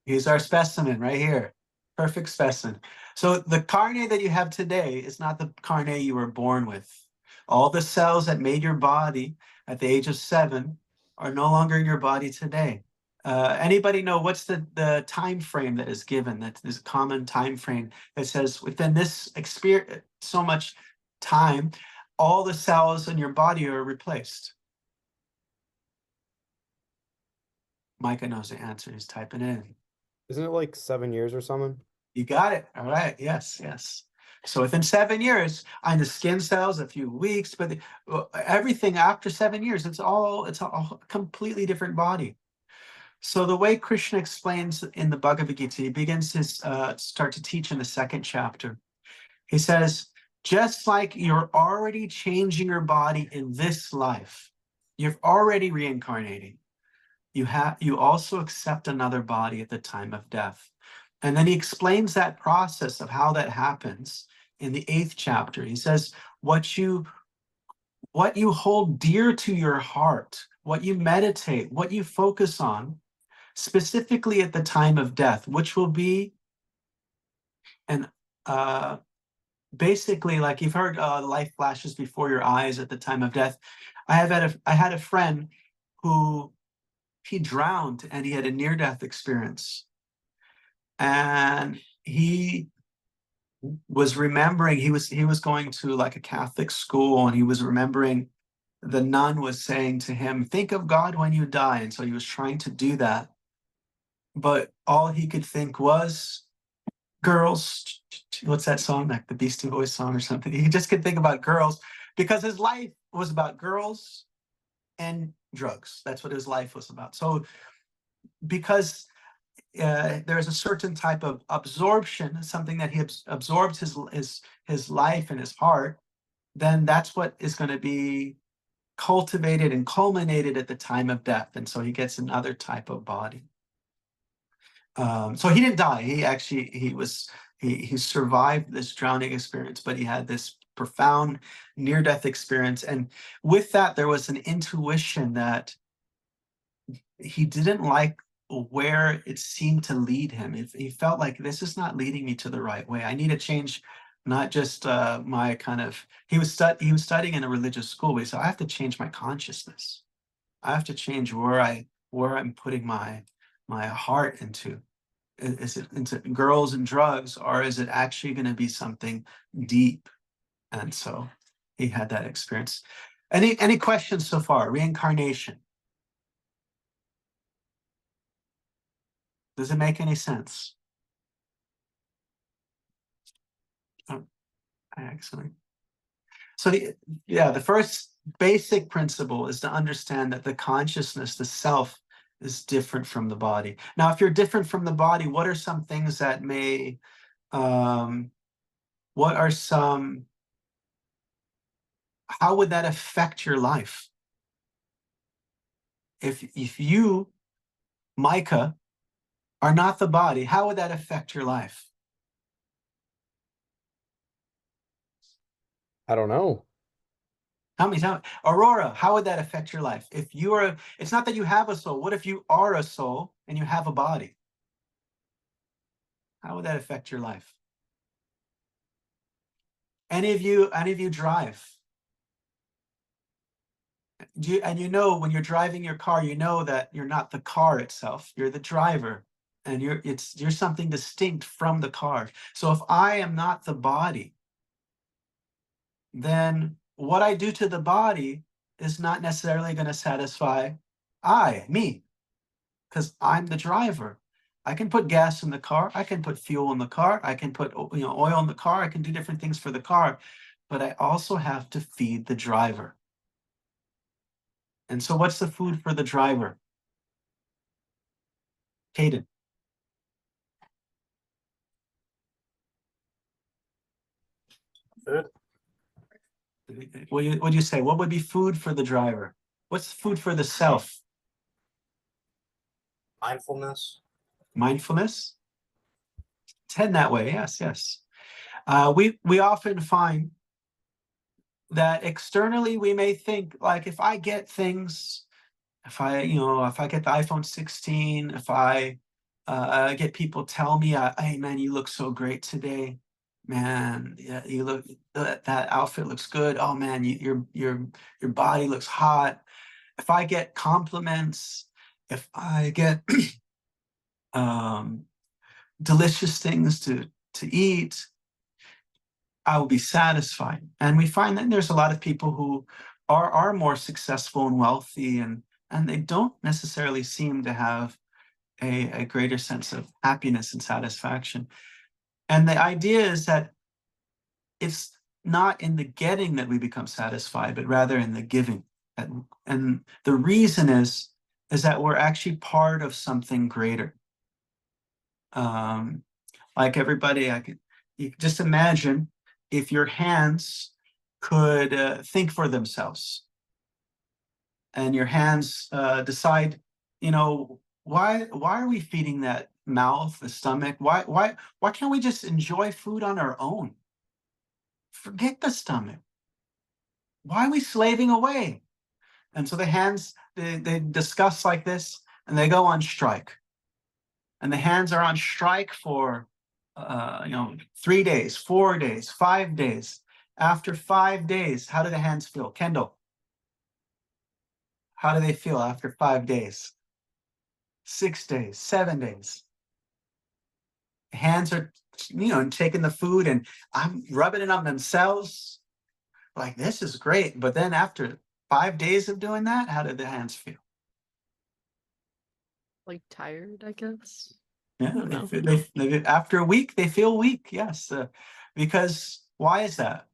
Here's our specimen right here. Perfect specimen. So the carne that you have today is not the carne you were born with. All the cells that made your body at the age of 7 are no longer in your body today. Anybody know what's the time frame that is given? That is a common time frame that says within this experience, so much time, all the cells in your body are replaced. Micah knows the answer. He's typing in. Isn't it like 7 years or something? You got it. All right. Yes, yes. So within 7 years, on the skin cells, a few weeks, but everything after 7 years, it's a completely different body. So the way Krishna explains in the Bhagavad Gītā, he begins his start to teach in the 2nd chapter. He says, just like you're already changing your body in this life, you're already reincarnating. You also accept another body at the time of death. And then he explains that process of how that happens in the 8th chapter. He says, what you hold dear to your heart, what you meditate, what you focus on, specifically at the time of death, which will be basically, like you've heard, life flashes before your eyes at the time of death. I had a friend who he drowned and he had a near-death experience. And he was remembering, he was going to like a Catholic school, and he was remembering the nun was saying to him, think of God when you die. And so he was trying to do that. But all he could think was girls. What's that song? Like the Beastie Boys song or something. He just could think about girls because his life was about girls and drugs. That's what his life was about. So because there's a certain type of absorption, something that he absorbs his life and his heart, then that's what is going to be cultivated and culminated at the time of death. And so he gets another type of body. So he didn't die. He survived this drowning experience, but he had this profound near-death experience. And with that, there was an intuition that he didn't like where it seemed to lead him. He felt like, this is not leading me to the right way. I need to change, not just my kind of, he was studying in a religious school, but he said, I have to change my consciousness. I have to change where I'm putting my heart into. Is it into girls and drugs, or is it actually going to be something deep? And so he had that experience. Any questions so far? Reincarnation. Does it make any sense? Oh, excellent. So the first basic principle is to understand that the consciousness, the self, is different from the body. Now, if you're different from the body, what are some things that may, how would that affect your life? If you, Micah, are not the body, how would that affect your life? I don't know. Tell me. Aurora, how would that affect your life? If you are, it's not that you have a soul. What if you are a soul and you have a body? How would that affect your life? Any of you drive? And you know, when you're driving your car, you know that you're not the car itself. You're the driver, and you're something distinct from the car. So if I am not the body, then what I do to the body is not necessarily going to satisfy me, because I'm the driver. I can put gas in the car. I can put fuel in the car. I can put oil in the car. I can do different things for the car. but I also have to feed the driver. And so what's the food for the driver? Caden. Food. What do you say? What would be food for the driver? What's food for the self? Mindfulness. Mindfulness? Tend that way, yes, yes. We often find that externally we may think, like, if I get things, if I get the iPhone 16, if I get people tell me, hey man, you look so great today, man, yeah, you look, that outfit looks good, oh man, your body looks hot. If I get compliments, if I get delicious things to eat, I will be satisfied. And we find that there's a lot of people who are more successful and wealthy, and they don't necessarily seem to have a greater sense of happiness and satisfaction. And the idea is that it's not in the getting that we become satisfied, but rather in the giving. And the reason is that we're actually part of something greater. Like everybody, you just imagine if your hands could think for themselves, and your hands decide, why are we feeding that mouth, the stomach? Why can't we just enjoy food on our own? Forget the stomach. Why are we slaving away? And so the hands, they discuss like this, and they go on strike. And the hands are on strike for 3 days, 4 days, 5 days. After 5 days, how do the hands feel? Kendall, how do they feel after 5 days? 6 days, 7 days. The hands are, taking the food and I'm rubbing it on themselves. Like, this is great. But then after 5 days of doing that, how do the hands feel? Like tired, I guess. Yeah, they after a week, they feel weak. Yes, because why is that?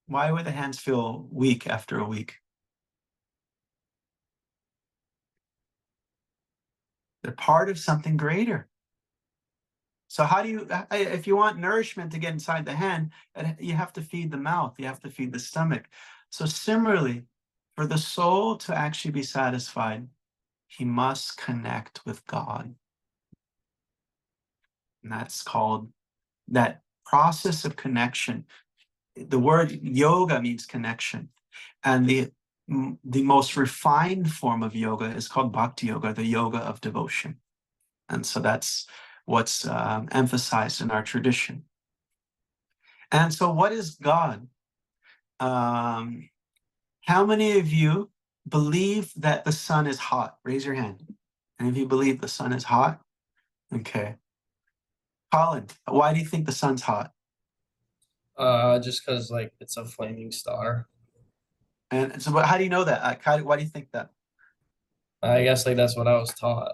Why would the hands feel weak after a week? They're part of something greater. So how do you, if you want nourishment to get inside the hand, you have to feed the mouth, you have to feed the stomach. So similarly, for the soul to actually be satisfied, he must connect with God. And that's called, that process of connection. The word yoga means connection. And the most refined form of yoga is called Bhakti yoga, the yoga of devotion. And so that's what's emphasized in our tradition. And so what is God? How many of you believe that the sun is hot? Raise your hand. Any of you believe the sun is hot? Okay. Colin, why do you think the sun's hot? Just because like it's a flaming star. And so how do you know that? Why do you think that? I guess like that's what I was taught.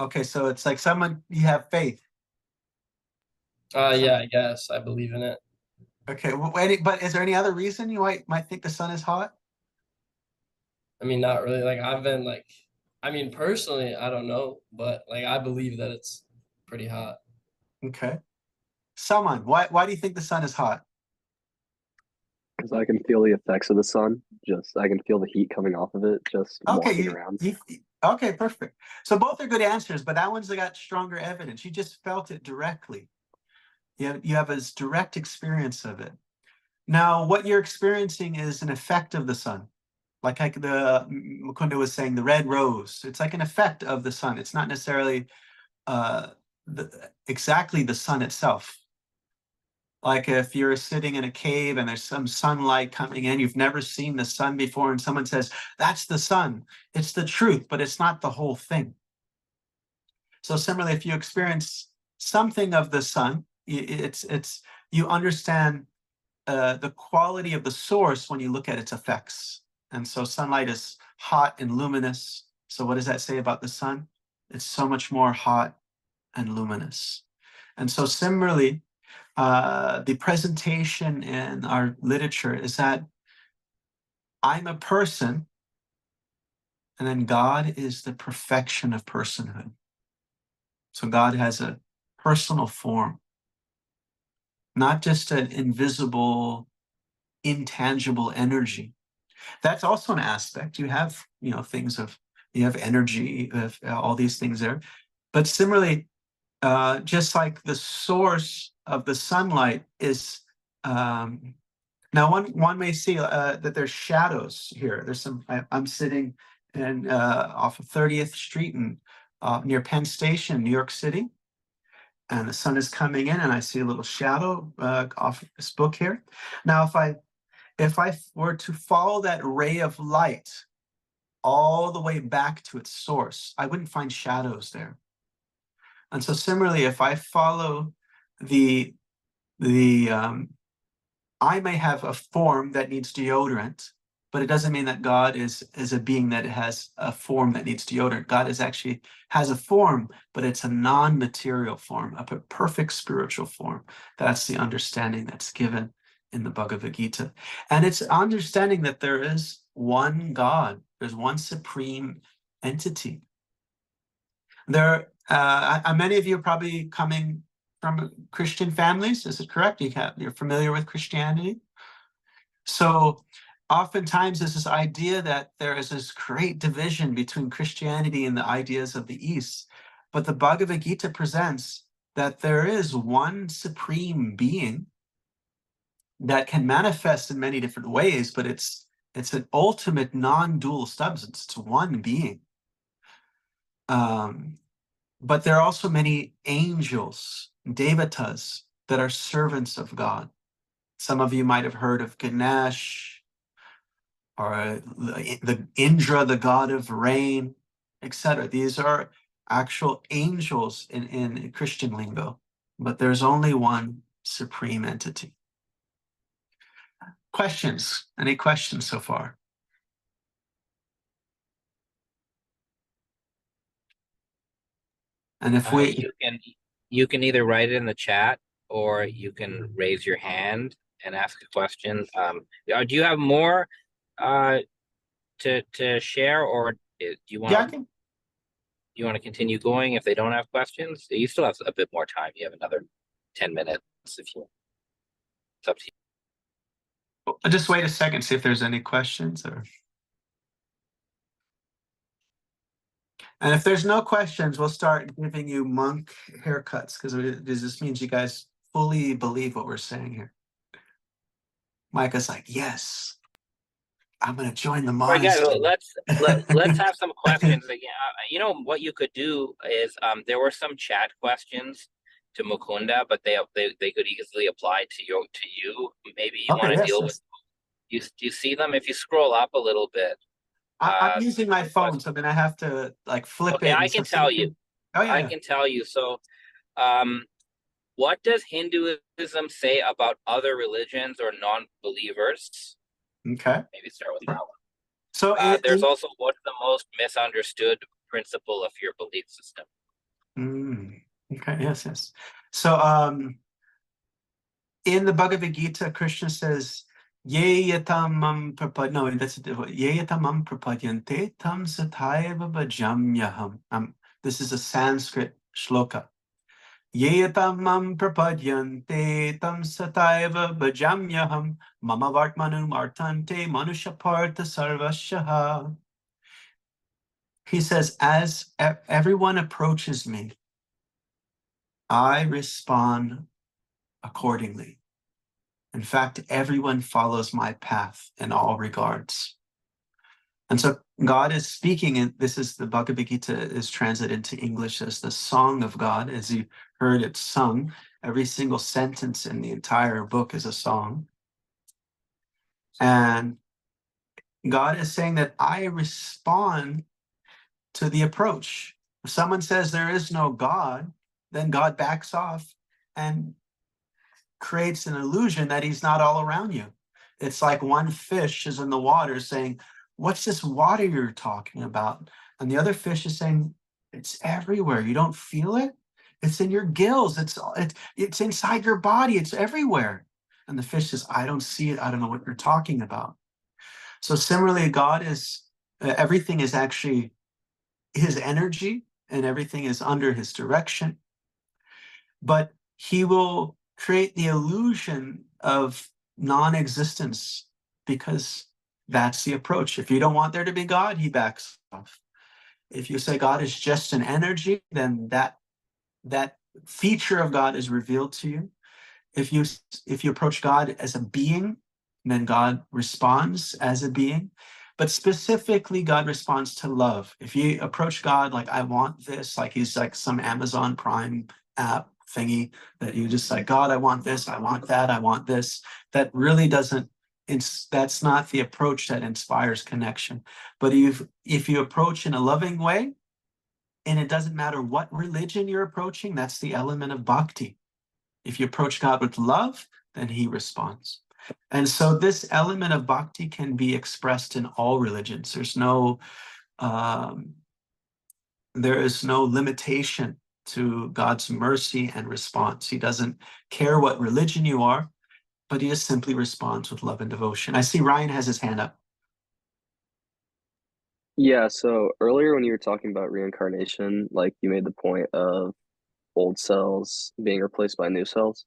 Okay, so it's like someone, you have faith. Yeah, I guess I believe in it. Okay, well, but is there any other reason you might think the sun is hot? I mean, not really. Like I've been like, I mean, personally, I don't know, but like I believe that it's pretty hot. Okay. Someone, why do you think the sun is hot? Because I can feel the effects of the sun. I can feel the heat coming off of it just walking around. Okay, perfect. So both are good answers, but that one's got stronger evidence. You just felt it directly. You have a direct experience of it. Now, what you're experiencing is an effect of the sun. Like the Mukunda was saying, the red rose. It's like an effect of the sun. It's not necessarily exactly the sun itself. Like if you're sitting in a cave and there's some sunlight coming in, you've never seen the sun before, and someone says, that's the sun. It's the truth, but it's not the whole thing. So similarly, if you experience something of the sun, you understand the quality of the source when you look at its effects. And so sunlight is hot and luminous. So what does that say about the sun? It's so much more hot and luminous. And so similarly, the presentation in our literature is that I'm a person, and then God is the perfection of personhood. So God has a personal form, not just an invisible, intangible energy. That's also an aspect. You have, things of, you have energy, of all these things there. But similarly, just like the source of the sunlight is, now one may see that there's shadows here. There's some, I'm sitting in off of 30th Street and near Penn Station, New York City. And the sun is coming in and I see a little shadow off of this book here. Now, if I were to follow that ray of light all the way back to its source, I wouldn't find shadows there. And so similarly, if I follow I may have a form that needs deodorant, but it doesn't mean that God is a being that has a form that needs deodorant. God is actually has a form, but it's a non-material form, a perfect spiritual form. That's the understanding that's given in the Bhagavad Gītā. And it's understanding that there is one God, there's one supreme entity. There, many of you are probably coming from Christian families, is it correct? You're familiar with Christianity? So oftentimes there's this idea that there is this great division between Christianity and the ideas of the East. But the Bhagavad Gītā presents that there is one supreme being that can manifest in many different ways, but it's an ultimate non-dual substance. It's one being. But there are also many angels, devatas, that are servants of God. Some of you might have heard of Ganesh, or the Indra, the god of rain, etc. These are actual angels in Christian lingo, but there's only one supreme entity. Questions? Any questions so far? And if you can either write it in the chat or you can raise your hand and ask a question. Do you have more to share, or do you want to continue going if they don't have questions? You still have a bit more time. You have another 10 minutes if you. It's up to you. I'll just wait a second, see if there's any questions. And if there's no questions, we'll start giving you monk haircuts, because this means you guys fully believe what we're saying here. Micah's like, yes, I'm going to join the monastery. All right, guys, let's have some questions again. You know what you could do is there were some chat questions to Mukunda, but they could easily apply to you. Maybe you want to deal with. You see them if you scroll up a little bit. I'm using my phone, so then I have to flip it. I can tell you. Oh, yeah. I can tell you. So, what does Hinduism say about other religions or non-believers? Okay. Maybe start with that one. So there's also what's the most misunderstood principle of your belief system? Okay. Yes. So, in the Bhagavad Gītā, Krishna says, Ye yatamam prapadyante tam sataiva bhajamyaham. This is a Sanskrit shloka. Ye yatamam prapadyante tam sataiva bhajamyaham mama vartmanum artante manushapartha sarvashaha. He says, as everyone approaches me, I respond accordingly. In fact, everyone follows my path in all regards. And so God is speaking, and this is the Bhagavad Gītā is translated into English as the Song of God. As you heard it sung, every single sentence in the entire book is a song. And God is saying that I respond to the approach. If someone says there is no God, then God backs off and creates an illusion that he's not all around you. It's like one fish is in the water saying, what's this water you're talking about? And the other fish is saying, it's everywhere. You don't feel it? It's in your gills. It's inside your body. It's everywhere. And the fish says, I don't see it. I don't know what you're talking about. So similarly, God is, everything is actually his energy, and everything is under his direction. But he will create the illusion of non-existence because that's the approach. If you don't want there to be God, he backs off. If you say God is just an energy, then that feature of God is revealed to you. If you approach God as a being, then God responds as a being. But specifically, God responds to love. If you approach God like, I want this, like he's like some Amazon Prime app thingy that you just like, God, I want this, I want that, I want this, that really doesn't, that's not the approach that inspires connection. But if you approach in a loving way, and it doesn't matter what religion you're approaching, that's the element of bhakti. If you approach God with love, then he responds. And so this element of bhakti can be expressed in all religions. There is no limitation to God's mercy and response. He doesn't care what religion you are, but he just simply responds with love and devotion. I see Ryan has his hand up. Yeah, so earlier when you were talking about reincarnation, like you made the point of old cells being replaced by new cells.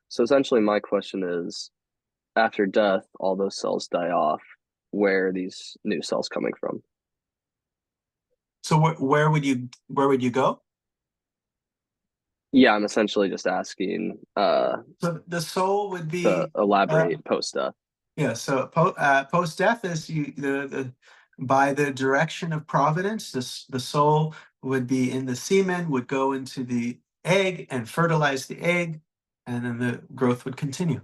So essentially my question is, after death, all those cells die off. Where are these new cells coming from? So where would you go? Yeah, I'm essentially just asking So the soul would be to elaborate post-death. Yeah, so post-death is by the direction of providence, the soul would be in the semen, would go into the egg and fertilize the egg, and then the growth would continue.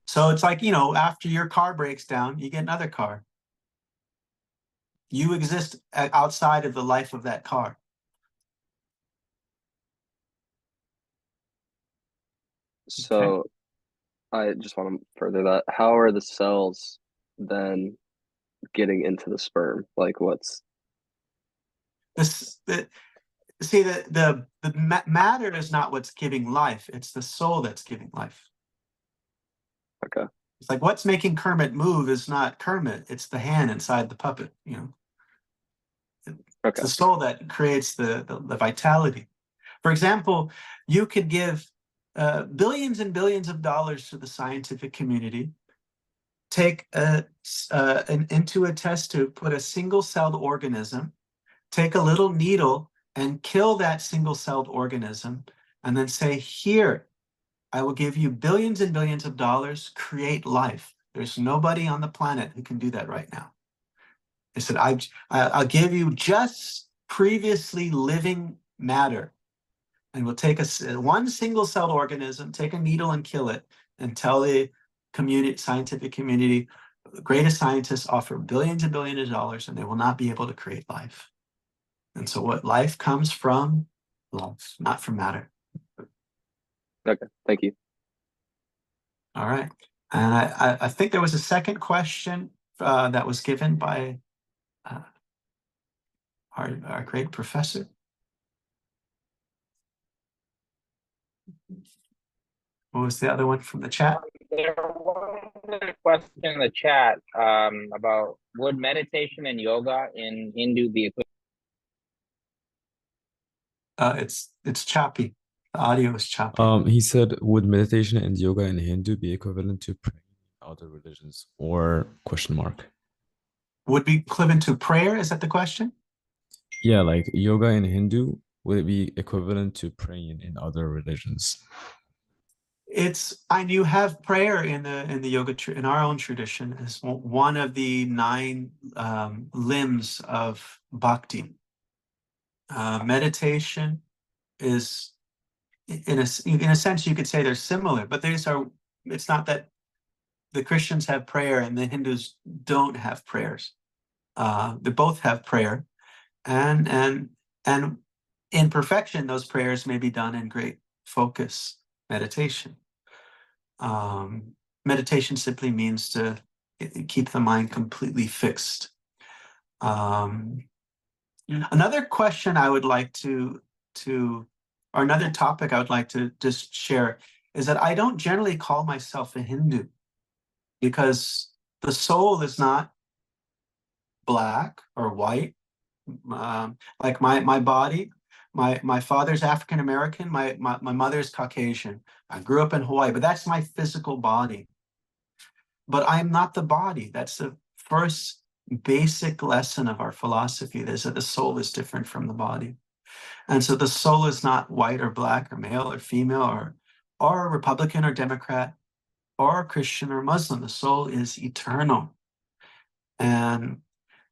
So it's like, after your car breaks down, you get another car. You exist outside of the life of that car. So I just want to further that. How are the cells then getting into the sperm? Like what's The matter is not what's giving life. It's the soul that's giving life. Okay. It's like what's making Kermit move is not Kermit. It's the hand inside the puppet. It's the soul that creates the vitality. For example, you could give billions and billions of dollars to the scientific community, take into a test tube, put a single-celled organism, take a little needle and kill that single-celled organism, and then say, here, I will give you billions and billions of dollars, create life. There's nobody on the planet who can do that right now. They said, I'll give you just previously living matter, and we'll take one single-celled organism, take a needle and kill it, and tell the scientific community, the greatest scientists offer billions and billions of dollars, and they will not be able to create life. And so what life comes from love, not from matter. Okay, thank you. All right. And I think there was a second question that was given by our great professor. What was the other one from the chat? There was a question in the chat about would meditation and yoga in Hindu be equivalent? It's choppy. The audio is choppy. He said, would meditation and yoga in Hindu be equivalent to praying in other religions, or question mark? Would be equivalent to prayer? Is that the question? Yeah, like yoga in Hindu, would it be equivalent to praying in other religions? And you have prayer in the yoga in our own tradition as one of the 9 limbs of bhakti. Meditation is, in a sense, you could say they're similar, but it's not that the Christians have prayer and the Hindus don't have prayers. They both have prayer, and in perfection, those prayers may be done in great focus meditation. Meditation simply means to keep the mind completely fixed. Another question I would like to, or another topic I would like to just share is that I don't generally call myself a Hindu because the soul is not black or white. Like my body, my father's African American, my mother's Caucasian. I grew up in Hawaii, but that's my physical body. But I am not the body. That's the first basic lesson of our philosophy, is that the soul is different from the body. And so the soul is not white or black or male or female or Republican or Democrat or Christian or Muslim. The soul is eternal. And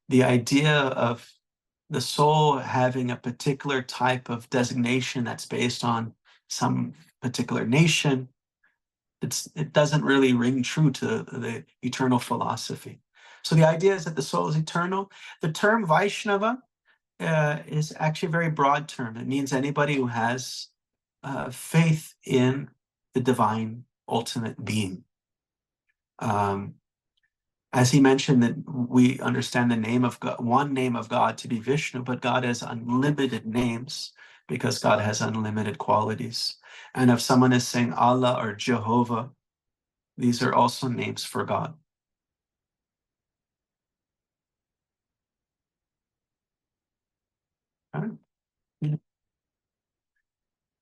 the idea of the soul having a particular type of designation that's based on some particular nation, it doesn't really ring true to the eternal philosophy. So the idea is that the soul is eternal. The term Vaiṣṇava is actually a very broad term. It means anybody who has faith in the divine ultimate being. As he mentioned, that we understand the name of God, one name of God to be Vishnu, but God has unlimited names because God has unlimited qualities. And if someone is saying Allah or Jehovah, these are also names for God. All right.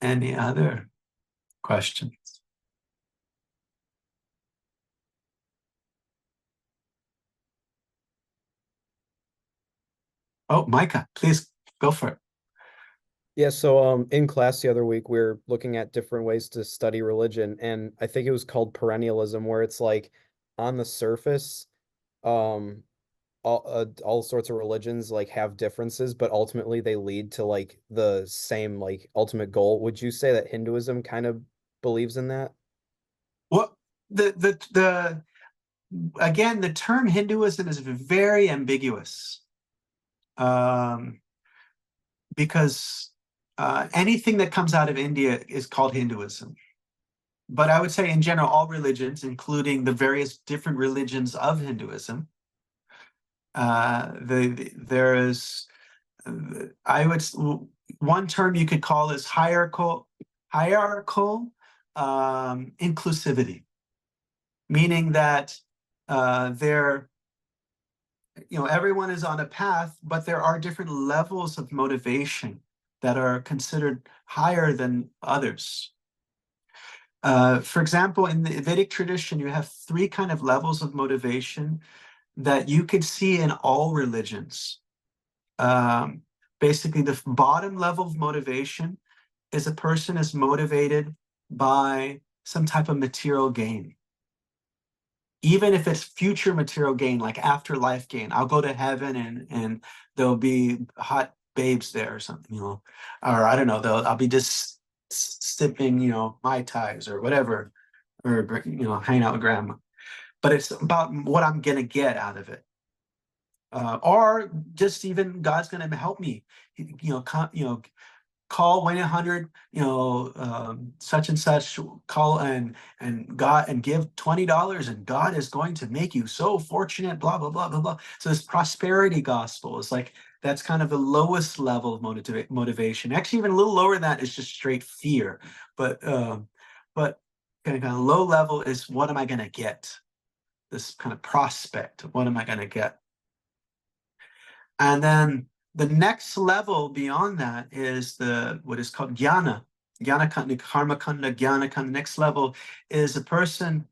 Any other questions? Oh, Micah, please go for it. Yeah, so in class the other week, we were looking at different ways to study religion, and I think it was called perennialism, where it's like on the surface, all sorts of religions like have differences, but ultimately they lead to like the same like ultimate goal. Would you say that Hinduism kind of believes in that? Well, again, the term Hinduism is very ambiguous. Because anything that comes out of India is called Hinduism. But I would say in general, all religions, including the various different religions of Hinduism, there is, one term you could call is hierarchical inclusivity, meaning that everyone is on a path, but there are different levels of motivation that are considered higher than others. For example, in the Vedic tradition, you have three kind of levels of motivation that you could see in all religions. Basically, the bottom level of motivation is a person is motivated by some type of material gain. Even if it's future material gain, like afterlife gain, I'll go to heaven and there'll be hot babes there or something, or I don't know, I'll be just sipping, Mai Tais or whatever, or hanging out with grandma. But it's about what I'm gonna get out of it, or just even God's gonna help me, call 1-800, such and such, call and God and give $20 and God is going to make you so fortunate, blah, blah, blah, blah, blah. So this prosperity gospel is like, that's kind of the lowest level of motivation. Actually, even a little lower than that is just straight fear. But kind of low level is, what am I going to get? This kind of prospect of what am I going to get? And then the next level beyond that is what is called jnana. Jnana kanda, karma kanda, jnana kanda. Next level is a person.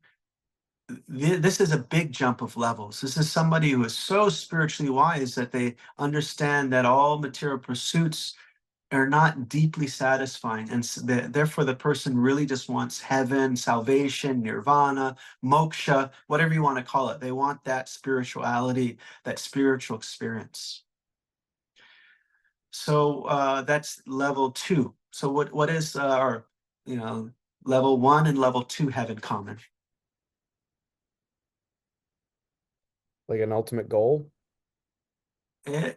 This is a big jump of levels. This is somebody who is so spiritually wise that they understand that all material pursuits are not deeply satisfying, and therefore the person really just wants heaven, salvation, nirvana, moksha, whatever you want to call it. They want that spirituality, that spiritual experience. So that's level 2. So what is our level 1 and level 2 have in common? Like an ultimate goal? They're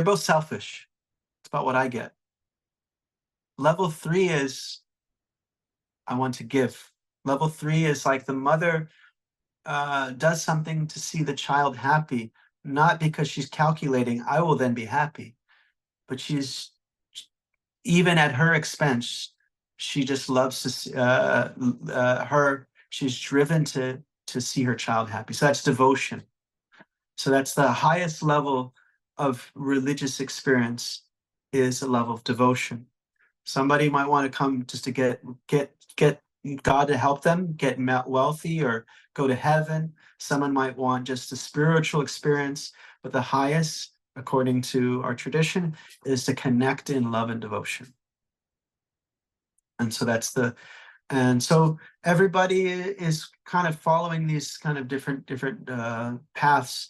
both selfish. It's about what I get. Level 3 is I want to give. Level 3 is like the mother does something to see the child happy, not because she's calculating, I will then be happy, but she's, even at her expense, she just loves to see, she's driven to see her child happy. So that's devotion. So that's the highest level of religious experience, is a level of devotion. Somebody might want to come just to get God to help them get wealthy or go to heaven. Someone might want just a spiritual experience, but the highest, according to our tradition, is to connect in love and devotion. And so that's and so everybody is kind of following these kind of different paths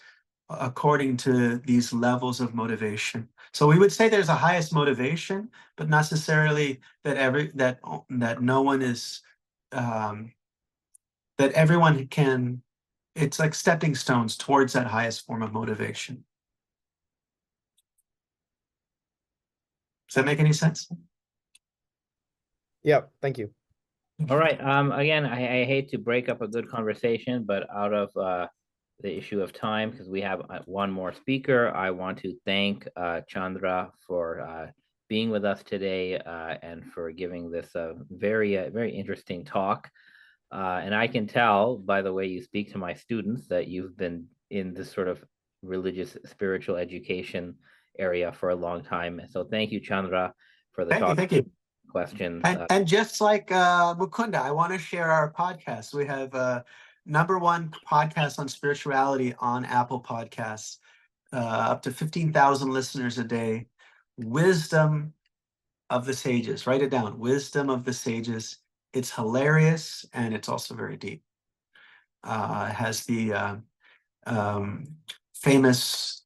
according to these levels of motivation. So we would say there's a highest motivation, but not necessarily that that no one is, that everyone can. It's like stepping stones towards that highest form of motivation. Does that make any sense? Yeah, thank you. All right. Again, I hate to break up a good conversation, but out of the issue of time, because we have one more speaker, I want to thank Chandra for being with us today and for giving this very interesting talk. And I can tell by the way you speak to my students that you've been in this sort of religious spiritual education area for a long time. So thank you, Chandra, for the talk. Thank you. Questions. And just like Mukunda, I want to share our podcast. We have #1 podcast on spirituality on Apple Podcasts, up to 15,000 listeners a day. Wisdom of the Sages. Write it down. Wisdom of the Sages. It's hilarious and it's also very deep. It has the famous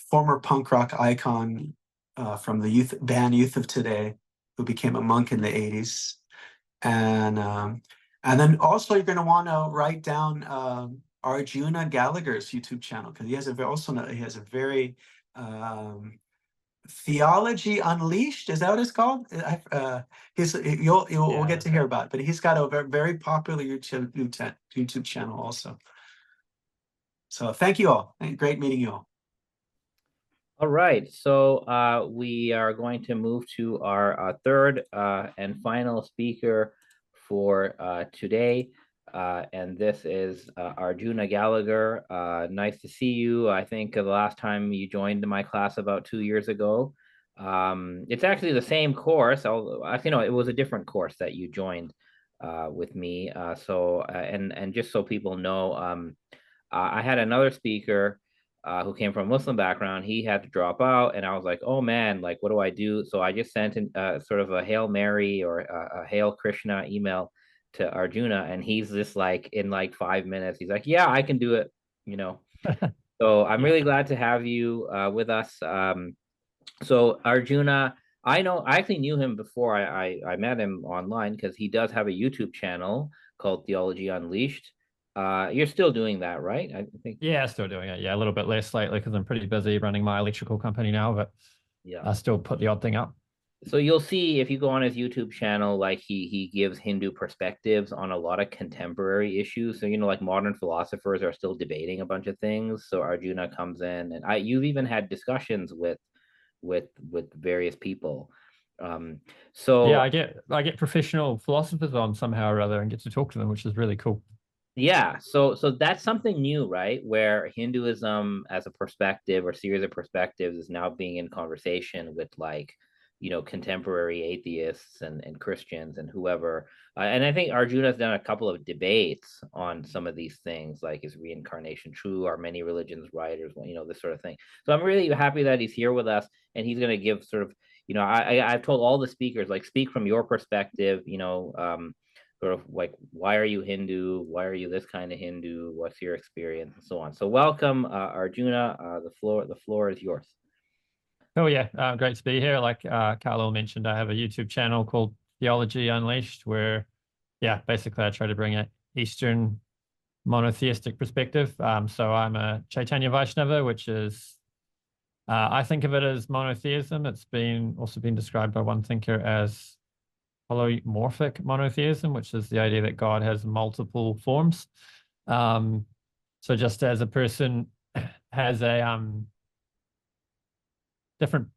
former punk rock icon from the band Youth of Today, who became a monk in the 80s. And then also you're going to want to write down Arjuna Gallagher's YouTube channel, because he has a very Theology Unleashed, is that what it's called? We'll get to hear about it, but he's got a very popular YouTube channel also. So thank you all. Great meeting you all. All right, so we are going to move to our third and final speaker for today. And this is Arjuna Gallagher. Nice to see you. I think the last time you joined my class about 2 years ago. It's actually the same course. Actually, no, it was a different course that you joined with me. And just so people know, I had another speaker who came from a Muslim background. He had to drop out, and I was like, oh man, like, what do I do? So I just sent in sort of a Hail Mary or a Hail Krishna email to Arjuna, and he's just like, in like 5 minutes, he's like, yeah, I can do it, you know. So I'm really glad to have you with us. So Arjuna, I actually knew him before I met him online, because he does have a YouTube channel called Theology Unleashed. You're still doing that, right? I think. Yeah, still doing it. Yeah, a little bit less lately because I'm pretty busy running my electrical company now, but yeah, I still put the odd thing up. So you'll see if you go on his YouTube channel, like he gives Hindu perspectives on a lot of contemporary issues. So, you know, like modern philosophers are still debating a bunch of things. So Arjuna comes in, and you've even had discussions with various people. So yeah, I get professional philosophers on somehow or other and get to talk to them, which is really cool. Yeah, so that's something new, right? Where Hinduism as a perspective or series of perspectives is now being in conversation with, like, you know, contemporary atheists and Christians and whoever. And I think Arjuna's done a couple of debates on some of these things, like, is reincarnation true? Are many religions right? Or, you know, this sort of thing. So I'm really happy that he's here with us, and he's going to give sort of, you know, I've told all the speakers, like, speak from your perspective, you know, sort of like, why are you Hindu? Why are you this kind of Hindu? What's your experience, and so on. So welcome, Arjuna. The floor is yours. Oh yeah, great to be here. Like Khalil mentioned, I have a YouTube channel called Theology Unleashed, where, yeah, basically I try to bring an Eastern monotheistic perspective. So I'm a Caitanya Vaishnava, which is, I think of it as monotheism. It's also been described by one thinker as polymorphic monotheism, which is the idea that God has multiple forms. So just as a person has a different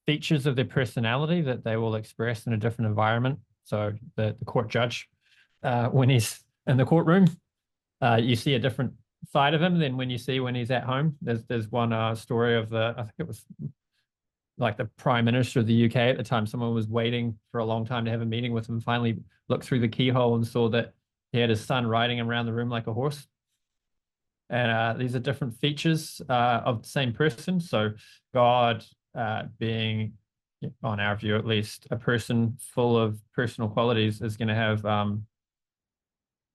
features of their personality that they will express in a different environment. So the court judge, when he's in the courtroom, you see a different side of him than when you see when he's at home. There's one story of I think it was like the Prime Minister of the UK at the time. Someone was waiting for a long time to have a meeting with him, finally looked through the keyhole and saw that he had his son riding him around the room like a horse. And these are different features of the same person. So God being, on our view at least, a person full of personal qualities is going to have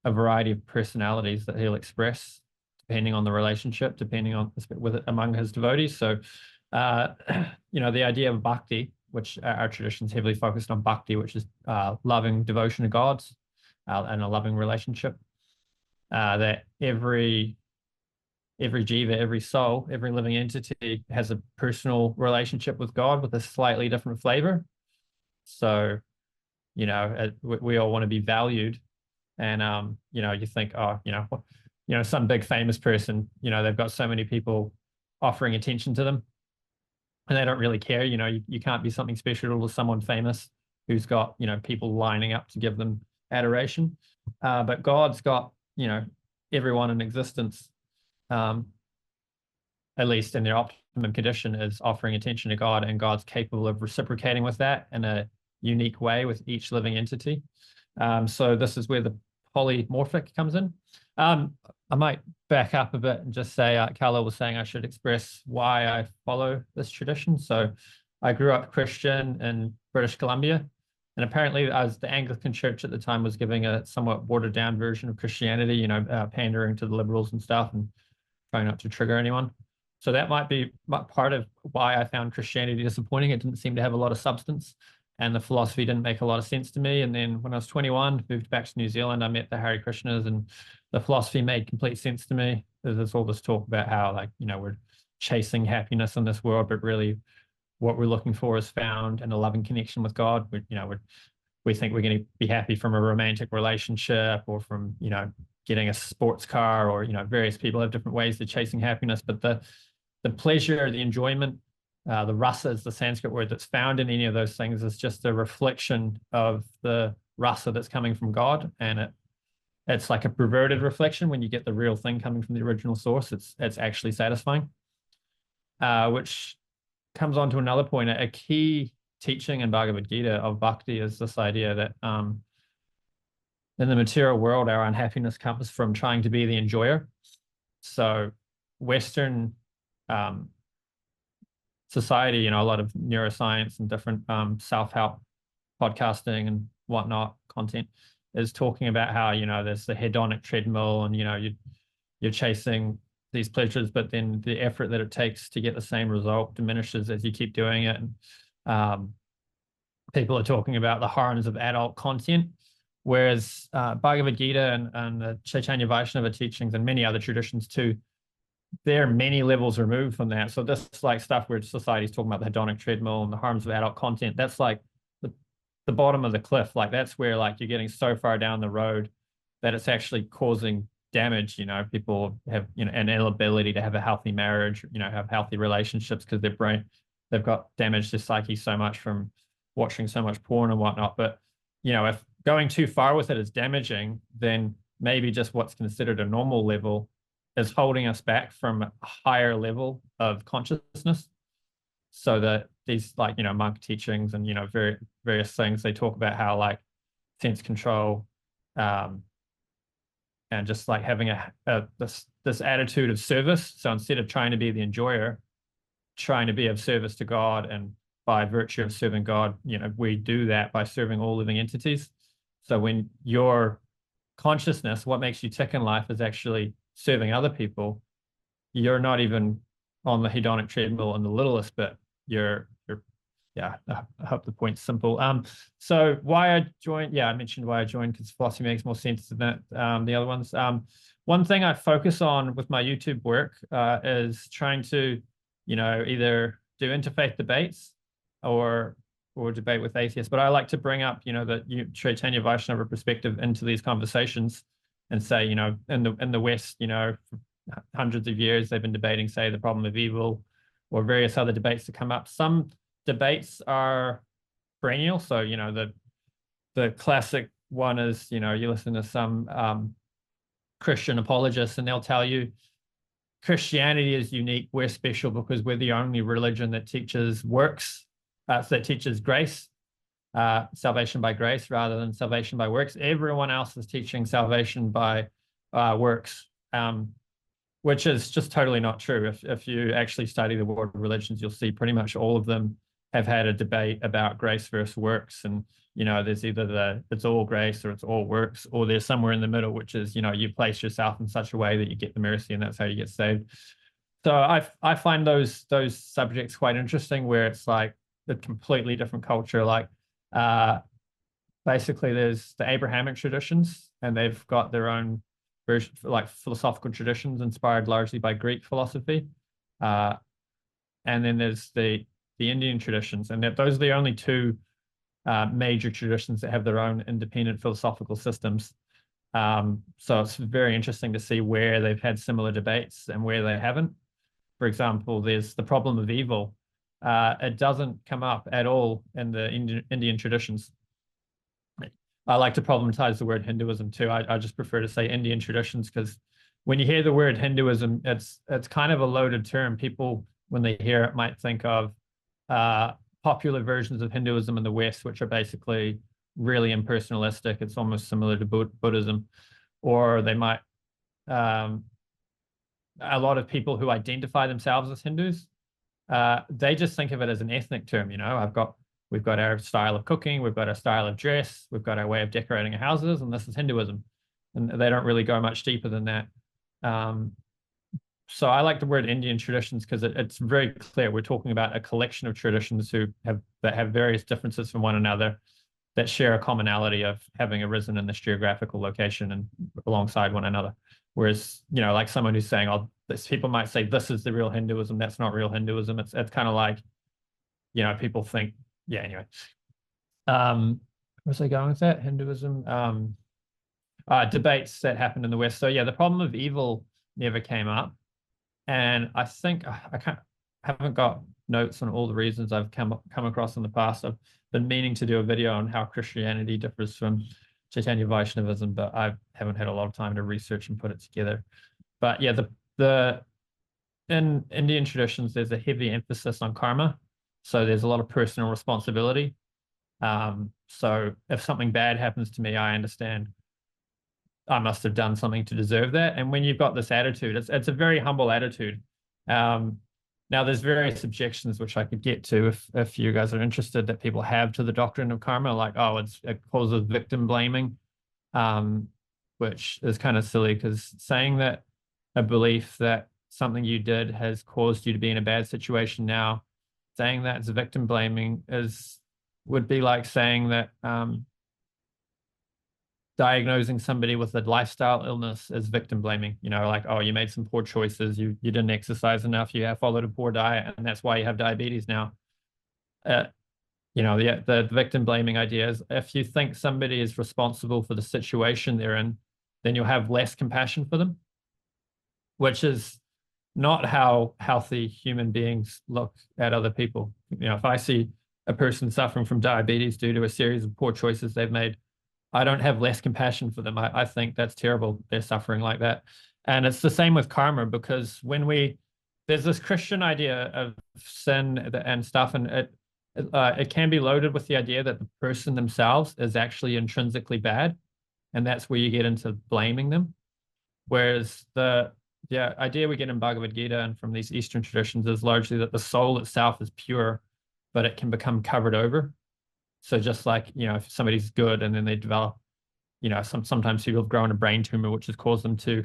a variety of personalities that he'll express depending on the relationship, depending on with it among his devotees. So, the idea of bhakti, which our tradition's heavily focused on bhakti, which is loving devotion to God and a loving relationship, that every jiva, every soul, every living entity has a personal relationship with God with a slightly different flavor. So, we all want to be valued. And, you think, some big famous person, they've got so many people offering attention to them and they don't really care. You can't be something special to someone famous who's got, people lining up to give them adoration. But God's got, everyone in existence, at least in their optimum condition, is offering attention to God, and God's capable of reciprocating with that in a unique way with each living entity. So this is where the polymorphic comes in. I might back up a bit and just say, Khalil was saying I should express why I follow this tradition. So I grew up Christian in British Columbia, and apparently the Anglican Church at the time was giving a somewhat watered down version of Christianity, pandering to the liberals and stuff and trying not to trigger anyone. So that might be part of why I found Christianity disappointing. It didn't seem to have a lot of substance, and the philosophy didn't make a lot of sense to me. And then when I was 21, moved back to New Zealand, I met the Hare Krishnas, and the philosophy made complete sense to me. There's all this talk about how, we're chasing happiness in this world, but really what we're looking for is found in a loving connection with God. We think we're going to be happy from a romantic relationship or from, getting a sports car, or, various people have different ways of chasing happiness. But the pleasure, the enjoyment, the rasa is the Sanskrit word that's found in any of those things, is just a reflection of the rasa that's coming from God. And it's like a perverted reflection. When you get the real thing coming from the original source, it's actually satisfying, which comes on to another point. A key teaching in Bhagavad Gītā of Bhakti is this idea that in the material world, our unhappiness comes from trying to be the enjoyer. So Western society, a lot of neuroscience and different self-help podcasting and whatnot content is talking about how, there's the hedonic treadmill, and, you're chasing these pleasures, but then the effort that it takes to get the same result diminishes as you keep doing it. And people are talking about the horrors of adult content, whereas Bhagavad Gītā and the Caitanya Vaishnava teachings and many other traditions too, they're many levels removed from that. So this stuff where society's talking about the hedonic treadmill and the harms of adult content, that's like the bottom of the cliff. That's where you're getting so far down the road that it's actually causing damage. People have, an inability to have a healthy marriage, have healthy relationships because they've got damaged their psyche so much from watching so much porn and whatnot. But, if going too far with it is damaging, then maybe just what's considered a normal level is holding us back from a higher level of consciousness. So that these monk teachings and, various things, they talk about how sense control, and just having this attitude of service. So instead of trying to be the enjoyer, trying to be of service to God, and by virtue of serving God, we do that by serving all living entities. So when your consciousness, what makes you tick in life, is actually serving other people, you're not even on the hedonic treadmill in the littlest bit. You're I hope the point's simple. So why I joined, I mentioned why I joined, because philosophy makes more sense than that, the other ones. One thing I focus on with my YouTube work is trying to, either do interfaith debates or debate with atheists. But I like to bring up, the Caitanya Vaishnava perspective into these conversations and say, in the West, hundreds of years. They've been debating, say, the problem of evil, or various other debates that come up. Some debates are perennial. So, you know, the classic one is, you know, you listen to some Christian apologists and they'll tell you Christianity is unique. We're special because we're the only religion that teaches works, that teaches grace, salvation by grace rather than salvation by works. Everyone else is teaching salvation by works, which is just totally not true. If you actually study the world of religions, you'll see pretty much all of them have had a debate about grace versus works. And, you know, there's either it's all grace or it's all works, or there's somewhere in the middle, which is, you know, you place yourself in such a way that you get the mercy and that's how you get saved. So I find those subjects quite interesting, where it's like a completely different culture. Like basically there's the Abrahamic traditions, and they've got their own version, like philosophical traditions inspired largely by Greek philosophy. And then there's the Indian traditions, and those are the only two major traditions that have their own independent philosophical systems. So it's very interesting to see where they've had similar debates and where they haven't. For example, there's the problem of evil. It doesn't come up at all in the Indian traditions. I like to problematize the word Hinduism too. I just prefer to say Indian traditions, because when you hear the word Hinduism, it's kind of a loaded term. People, when they hear it, might think of popular versions of Hinduism in the West, which are basically really impersonalistic. It's almost similar to Buddhism. Or they might, a lot of people who identify themselves as Hindus, they just think of it as an ethnic term. You know, we've got our style of cooking, we've got our style of dress, we've got our way of decorating our houses, and this is Hinduism. And they don't really go much deeper than that. So I like the word Indian traditions because it's very clear. We're talking about a collection of traditions that have various differences from one another, that share a commonality of having arisen in this geographical location and alongside one another. Whereas, you know, like someone who's saying, oh, people might say this is the real Hinduism, that's not real Hinduism. It's kind of like, you know, people think, yeah, anyway. Where's I going with that? Hinduism, debates that happened in the West. So yeah, the problem of evil never came up. And I think I haven't got notes on all the reasons I've come across in the past. I've been meaning to do a video on how Christianity differs from Caitanya Vaishnavism, but I haven't had a lot of time to research and put it together. But yeah, in Indian traditions, there's a heavy emphasis on karma. So there's a lot of personal responsibility. So if something bad happens to me, I understand I must have done something to deserve that. And when you've got this attitude, it's a very humble attitude. Now there's various objections which I could get to if you guys are interested, that people have to the doctrine of karma, like, oh, it causes victim blaming, which is kind of silly, because saying that a belief that something you did has caused you to be in a bad situation now, saying that it's victim blaming would be like saying that diagnosing somebody with a lifestyle illness as victim blaming. You know, like, oh, you made some poor choices, you didn't exercise enough, you have followed a poor diet, and that's why you have diabetes now. You know, the victim blaming idea is, if you think somebody is responsible for the situation they're in, then you'll have less compassion for them, which is not how healthy human beings look at other people. You know, if I see a person suffering from diabetes due to a series of poor choices they've made, I don't have less compassion for them. I think that's terrible, they're suffering like that. And it's the same with karma, because there's this Christian idea of sin and stuff, and it can be loaded with the idea that the person themselves is actually intrinsically bad, and that's where you get into blaming them. Whereas the idea we get in Bhagavad Gītā and from these Eastern traditions is largely that the soul itself is pure, but it can become covered over. So just like, you know, if somebody's good and then they develop, you know, sometimes people have grown a brain tumor, which has caused them to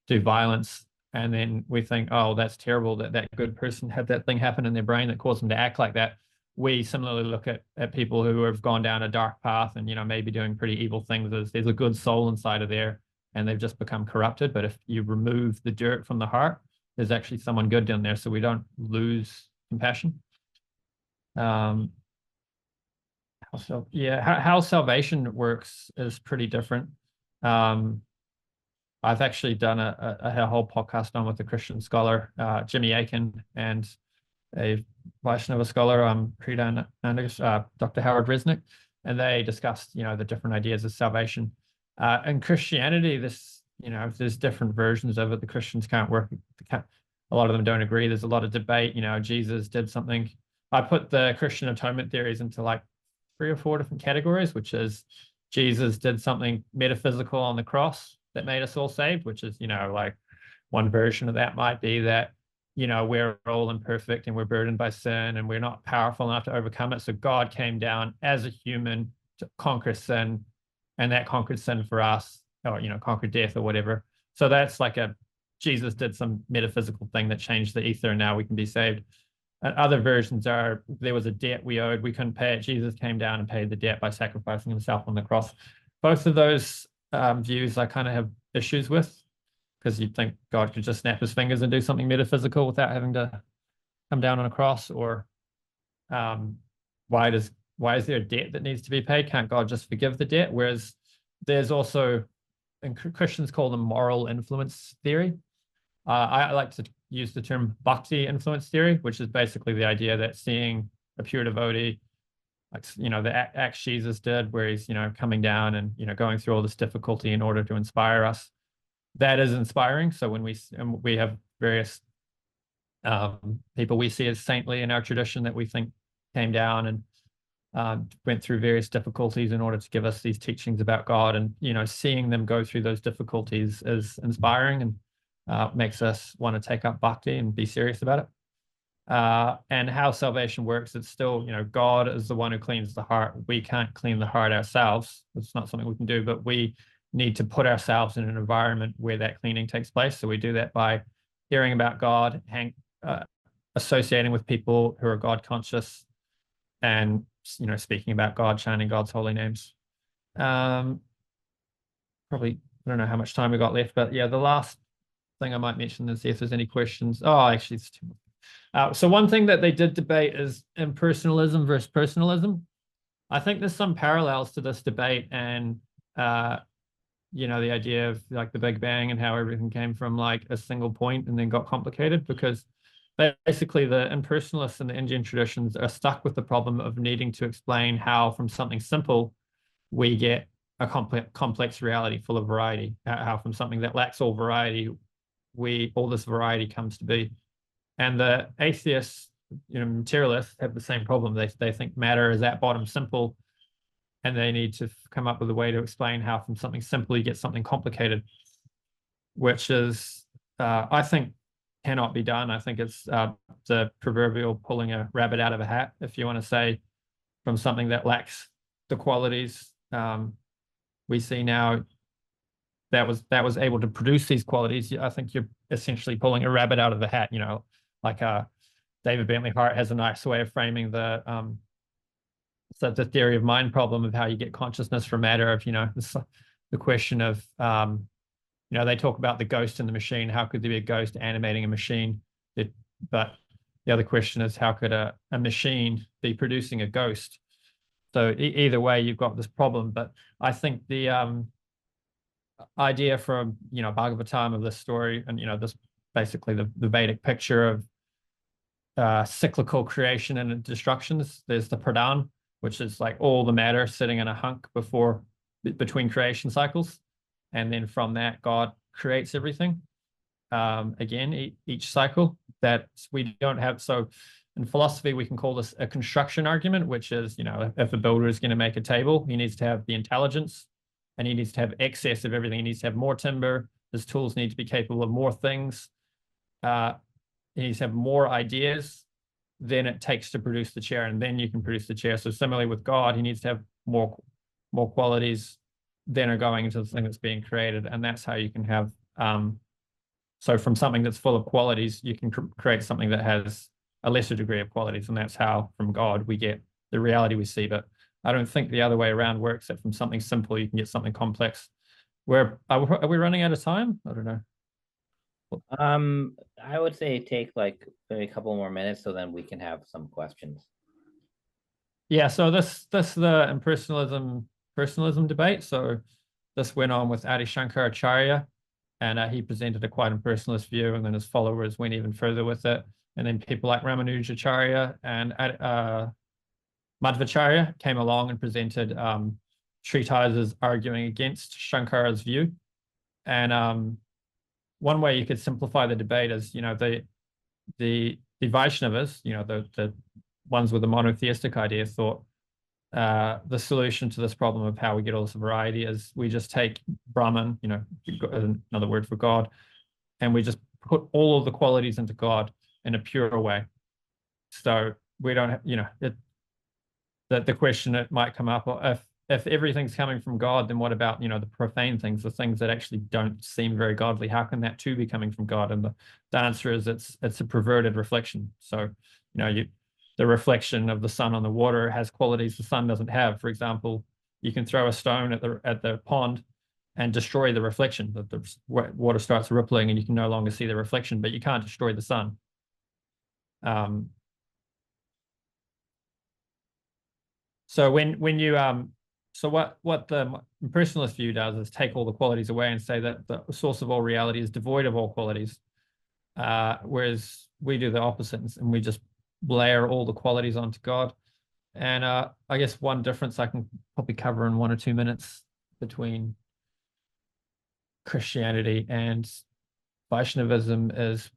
do violence. And then we think, oh, that's terrible that good person had that thing happen in their brain that caused them to act like that. We similarly look at people who have gone down a dark path and, you know, maybe doing pretty evil things. There's a good soul inside of there, and they've just become corrupted. But if you remove the dirt from the heart, there's actually someone good down there. So we don't lose compassion. How salvation works is pretty different. I've actually done a whole podcast on with a Christian scholar, Jimmy Akin, and a Vaiṣṇava scholar, Dr. Howard Resnick, and they discussed, the different ideas of salvation. In Christianity, there's different versions of it. The Christians can't work. A lot of them don't agree. There's a lot of debate. Jesus did something. I put the Christian atonement theories into like 3 or 4 different categories, which is Jesus did something metaphysical on the cross that made us all saved, which is, like one version of that might be that, we're all imperfect and we're burdened by sin and we're not powerful enough to overcome it. So God came down as a human to conquer sin, and that conquered sin for us, or, conquered death or whatever. So that's like Jesus did some metaphysical thing that changed the ether and now we can be saved. And other versions are, there was a debt we owed, we couldn't pay it. Jesus came down and paid the debt by sacrificing himself on the cross. Both of those views I kind of have issues with, because you'd think God could just snap his fingers and do something metaphysical without having to come down on a cross. Or why is there a debt that needs to be paid? Can't God just forgive the debt? Whereas there's also, and Christians call them moral influence theory. I like to use the term Bhakti influence theory, which is basically the idea that seeing a pure devotee, like, the acts Jesus did, where he's, coming down and, going through all this difficulty in order to inspire us, that is inspiring. So when we have various people we see as saintly in our tradition that we think came down and went through various difficulties in order to give us these teachings about God, and, seeing them go through those difficulties is inspiring and makes us want to take up bhakti and be serious about it. And how salvation works, it's still, God is the one who cleans the heart. We can't clean the heart ourselves. It's not something we can do, but we need to put ourselves in an environment where that cleaning takes place. So we do that by hearing about God, associating with people who are God conscious, and, speaking about God, chanting God's holy names. Probably, I don't know how much time we got left, but yeah, the last thing I might mention is see if there's any questions. Oh, actually, it's too much. So one thing that they did debate is impersonalism versus personalism. I think there's some parallels to this debate, and the idea of like the Big Bang and how everything came from like a single point and then got complicated, because basically the impersonalists in the Indian traditions are stuck with the problem of needing to explain how from something simple we get a complex reality full of variety, how from something that lacks all variety all this variety comes to be. And the atheists, materialists, have the same problem. They think matter is at bottom simple, and they need to come up with a way to explain how from something simple you get something complicated, which is, I think, cannot be done. I think it's the proverbial pulling a rabbit out of a hat. If you want to say from something that lacks the qualities we see now, that was able to produce these qualities, I think you're essentially pulling a rabbit out of the hat. Like David Bentley Hart has a nice way of framing the theory of mind problem of how you get consciousness from matter. Of the question of they talk about the ghost in the machine. How could there be a ghost animating a machine? But the other question is, how could a machine be producing a ghost? So either way, you've got this problem. But I think the idea from Bhagavatam of this story, and this basically the Vedic picture of cyclical creation and destructions. There's the pradhan, which is like all the matter sitting in a hunk between creation cycles, and then from that God creates everything again each cycle. That we don't have. So in philosophy we can call this a construction argument, which is if a builder is going to make a table, he needs to have the intelligence, and he needs to have excess of everything. He needs to have more timber. His tools need to be capable of more things. He needs to have more ideas than it takes to produce the chair, and then you can produce the chair. So similarly with God, he needs to have more qualities than are going into the thing that's being created, and that's how you can have. So from something that's full of qualities, you can create something that has a lesser degree of qualities, and that's how from God we get the reality we see. But I don't think the other way around works, that from something simple you can get something complex. Are we running out of time? I don't know. I would say take like maybe a couple more minutes, so then we can have some questions. Yeah, so this the impersonalism personalism debate. So this went on with Adi Shankar Acharya, And he presented a quite impersonalist view, and then his followers went even further with it. And then people like Ramanujacharya and Madhvacharya came along and presented treatises arguing against Shankara's view. And one way you could simplify the debate is, the Vaishnavas, the ones with the monotheistic idea, thought the solution to this problem of how we get all this variety is we just take Brahman, another word for God, and we just put all of the qualities into God in a pure way. So we don't have, the question that might come up, if everything's coming from God, then what about, the profane things, the things that actually don't seem very godly? How can that too be coming from God? And the answer is it's a perverted reflection. So, the reflection of the sun on the water has qualities the sun doesn't have. For example, you can throw a stone at the pond and destroy the reflection. That the water starts rippling and you can no longer see the reflection, but you can't destroy the sun. So what the impersonalist view does is take all the qualities away and say that the source of all reality is devoid of all qualities, whereas we do the opposite, and we just layer all the qualities onto God. And I guess one difference I can probably cover in 1 or 2 minutes between Christianity and Vaishnavism is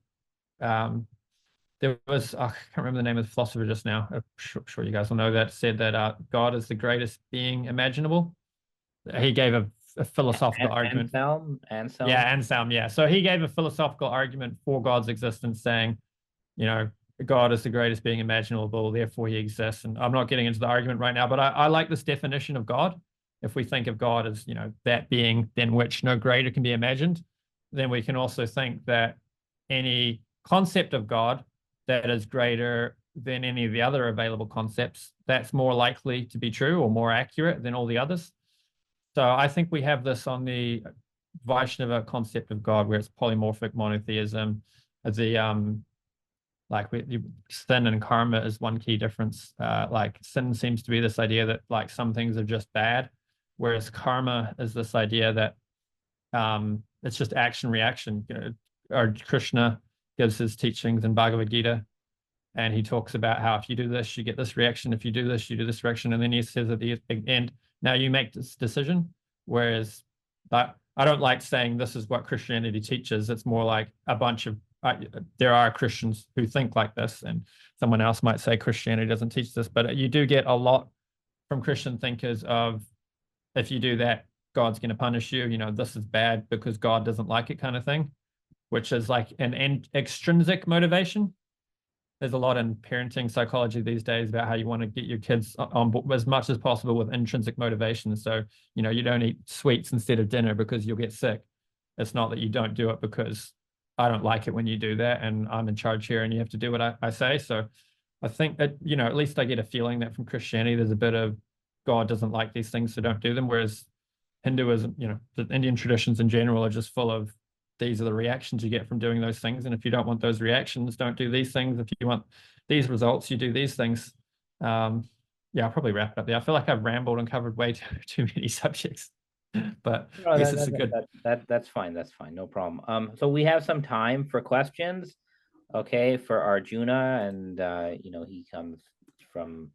there was, I can't remember the name of the philosopher just now, I'm sure you guys will know, that said that God is the greatest being imaginable. He gave a philosophical argument. Anselm? Yeah, Anselm, yeah. So he gave a philosophical argument for God's existence, saying, God is the greatest being imaginable, therefore he exists. And I'm not getting into the argument right now, but I like this definition of God. If we think of God as, that being than which no greater can be imagined, then we can also think that any concept of God that is greater than any of the other available concepts, that's more likely to be true or more accurate than all the others. So I think we have this on the Vaishnava concept of God, where it's polymorphic monotheism. Sin and karma is one key difference. Sin seems to be this idea that some things are just bad, whereas karma is this idea that it's just action reaction. Krishna gives his teachings in Bhagavad Gītā, and he talks about how if you do this, you get this reaction. If you do this, you do this reaction. And then he says at the end, now you make this decision. Whereas I don't like saying this is what Christianity teaches. It's more like a bunch of, there are Christians who think like this, and someone else might say Christianity doesn't teach this, but you do get a lot from Christian thinkers of, if you do that, God's going to punish you. This is bad because God doesn't like it, kind of thing, which is like an extrinsic motivation. There's a lot in parenting psychology these days about how you want to get your kids on board as much as possible with intrinsic motivation. So, you don't eat sweets instead of dinner because you'll get sick. It's not that you don't do it because I don't like it when you do that and I'm in charge here and you have to do what I say. So I think that, at least I get a feeling that from Christianity, there's a bit of God doesn't like these things, so don't do them. Whereas Hinduism, the Indian traditions in general are just full of, these are the reactions you get from doing those things. And if you don't want those reactions, don't do these things. If you want these results, you do these things. I'll probably wrap it up there. I feel like I've rambled and covered way too many subjects, but No, I guess it's a good. That's fine. That's fine. No problem. So we have some time for questions. Okay, for Arjuna, and he comes from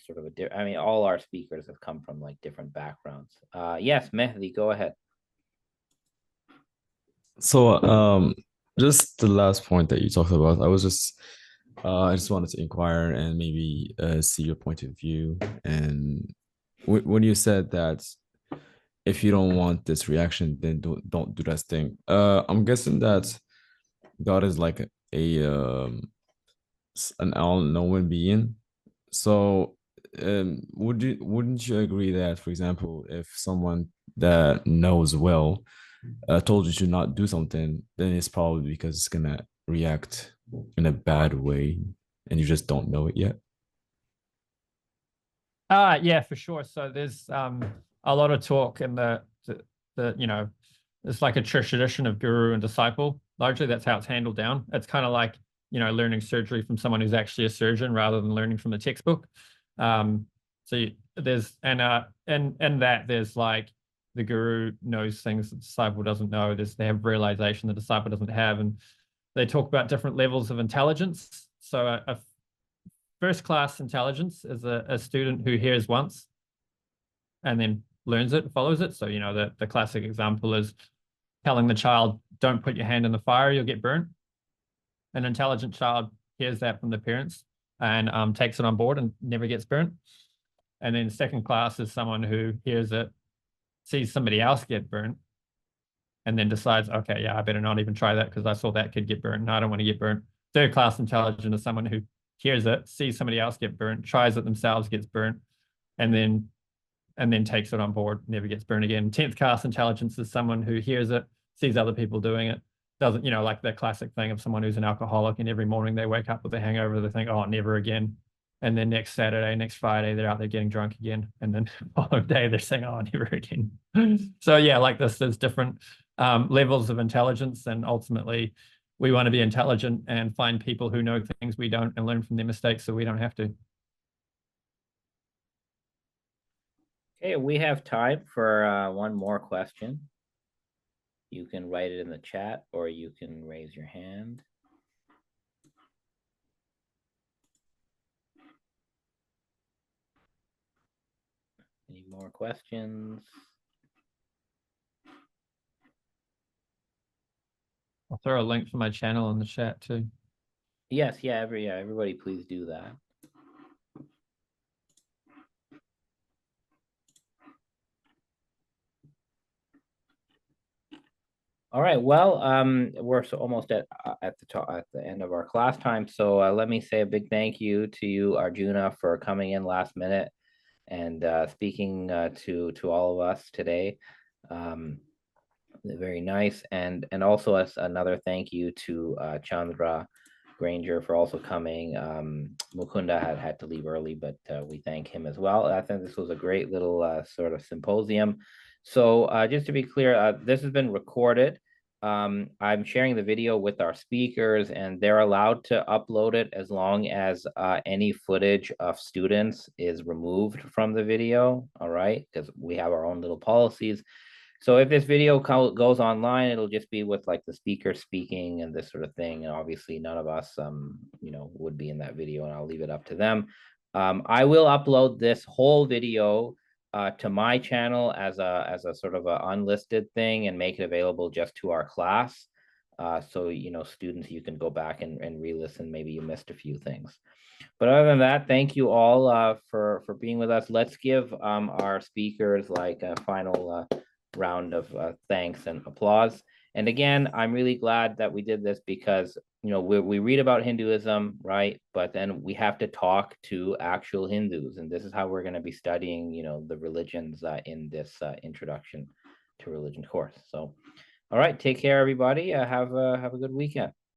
sort of all our speakers have come from different backgrounds. Yes, Mehdi, go ahead. So just the last point that you talked about, I just wanted to inquire and maybe see your point of view. And when you said that if you don't want this reaction, then don't do that thing. I'm guessing that God is like an all-knowing being. So wouldn't you agree that, for example, if someone that knows well told you to not do something, then it's probably because it's gonna react in a bad way and you just don't know it yet? Yeah, for sure. So there's a lot of talk in the it's like a tradition of guru and disciple. Largely that's how it's handled down. It's kind of like, learning surgery from someone who's actually a surgeon rather than learning from the textbook. So there's, and that there's the guru knows things the disciple doesn't know. They have realization the disciple doesn't have, and they talk about different levels of intelligence. So a first class intelligence is a student who hears once and then learns it, follows it. So, you know, the classic example is telling the child, don't put your hand in the fire, you'll get burnt. An intelligent child hears that from the parents and takes it on board and never gets burnt. And then second class is someone who hears it, sees somebody else get burnt, and then decides, okay, yeah, I better not even try that because I saw that kid get burnt and I don't want to get burnt. Third class intelligent is someone who hears it, sees somebody else get burnt, tries it themselves, gets burnt, and then takes it on board, never gets burnt again. 10th class intelligence is someone who hears it, sees other people doing it, doesn't, you know, like the classic thing of someone who's an alcoholic and every morning they wake up with a hangover, they think, oh, never again. And then next Saturday, next Friday, they're out there getting drunk again. And then the following day, they're saying, oh, never again. So yeah, like this, there's different levels of intelligence. And ultimately, we want to be intelligent and find people who know things we don't and learn from their mistakes so we don't have to. Okay, we have time for one more question. You can write it in the chat or you can raise your hand. Any more questions? I'll throw a link for my channel in the chat too. Yes, yeah, everybody please do that. All right, well, we're almost at the end of our class time. So let me say a big thank you to you, Arjuna, for coming in last minute and speaking to all of us today. Very nice, and also another thank you to Chandra Granger for also coming. Mukunda had to leave early, but we thank him as well. I think this was a great little sort of symposium. So just to be clear, this has been recorded. I'm sharing the video with our speakers and they're allowed to upload it as long as any footage of students is removed from the video, all right? Because we have our own little policies. So if this video goes online, it'll just be with like the speaker speaking and this sort of thing. And obviously none of us, you know, would be in that video, and I'll leave it up to them. I will upload this whole video to my channel as a sort of an unlisted thing and make it available just to our class. So, you know, students, you can go back and re-listen. Maybe you missed a few things. But other than that, thank you all for being with us. Let's give our speakers like a final round of thanks and applause. And again, I'm really glad that we did this because, you know, we read about Hinduism, right? But then we have to talk to actual Hindus. And this is how we're going to be studying, you know, the religions in this Introduction to Religion course. So, all right, take care, everybody. Have a good weekend.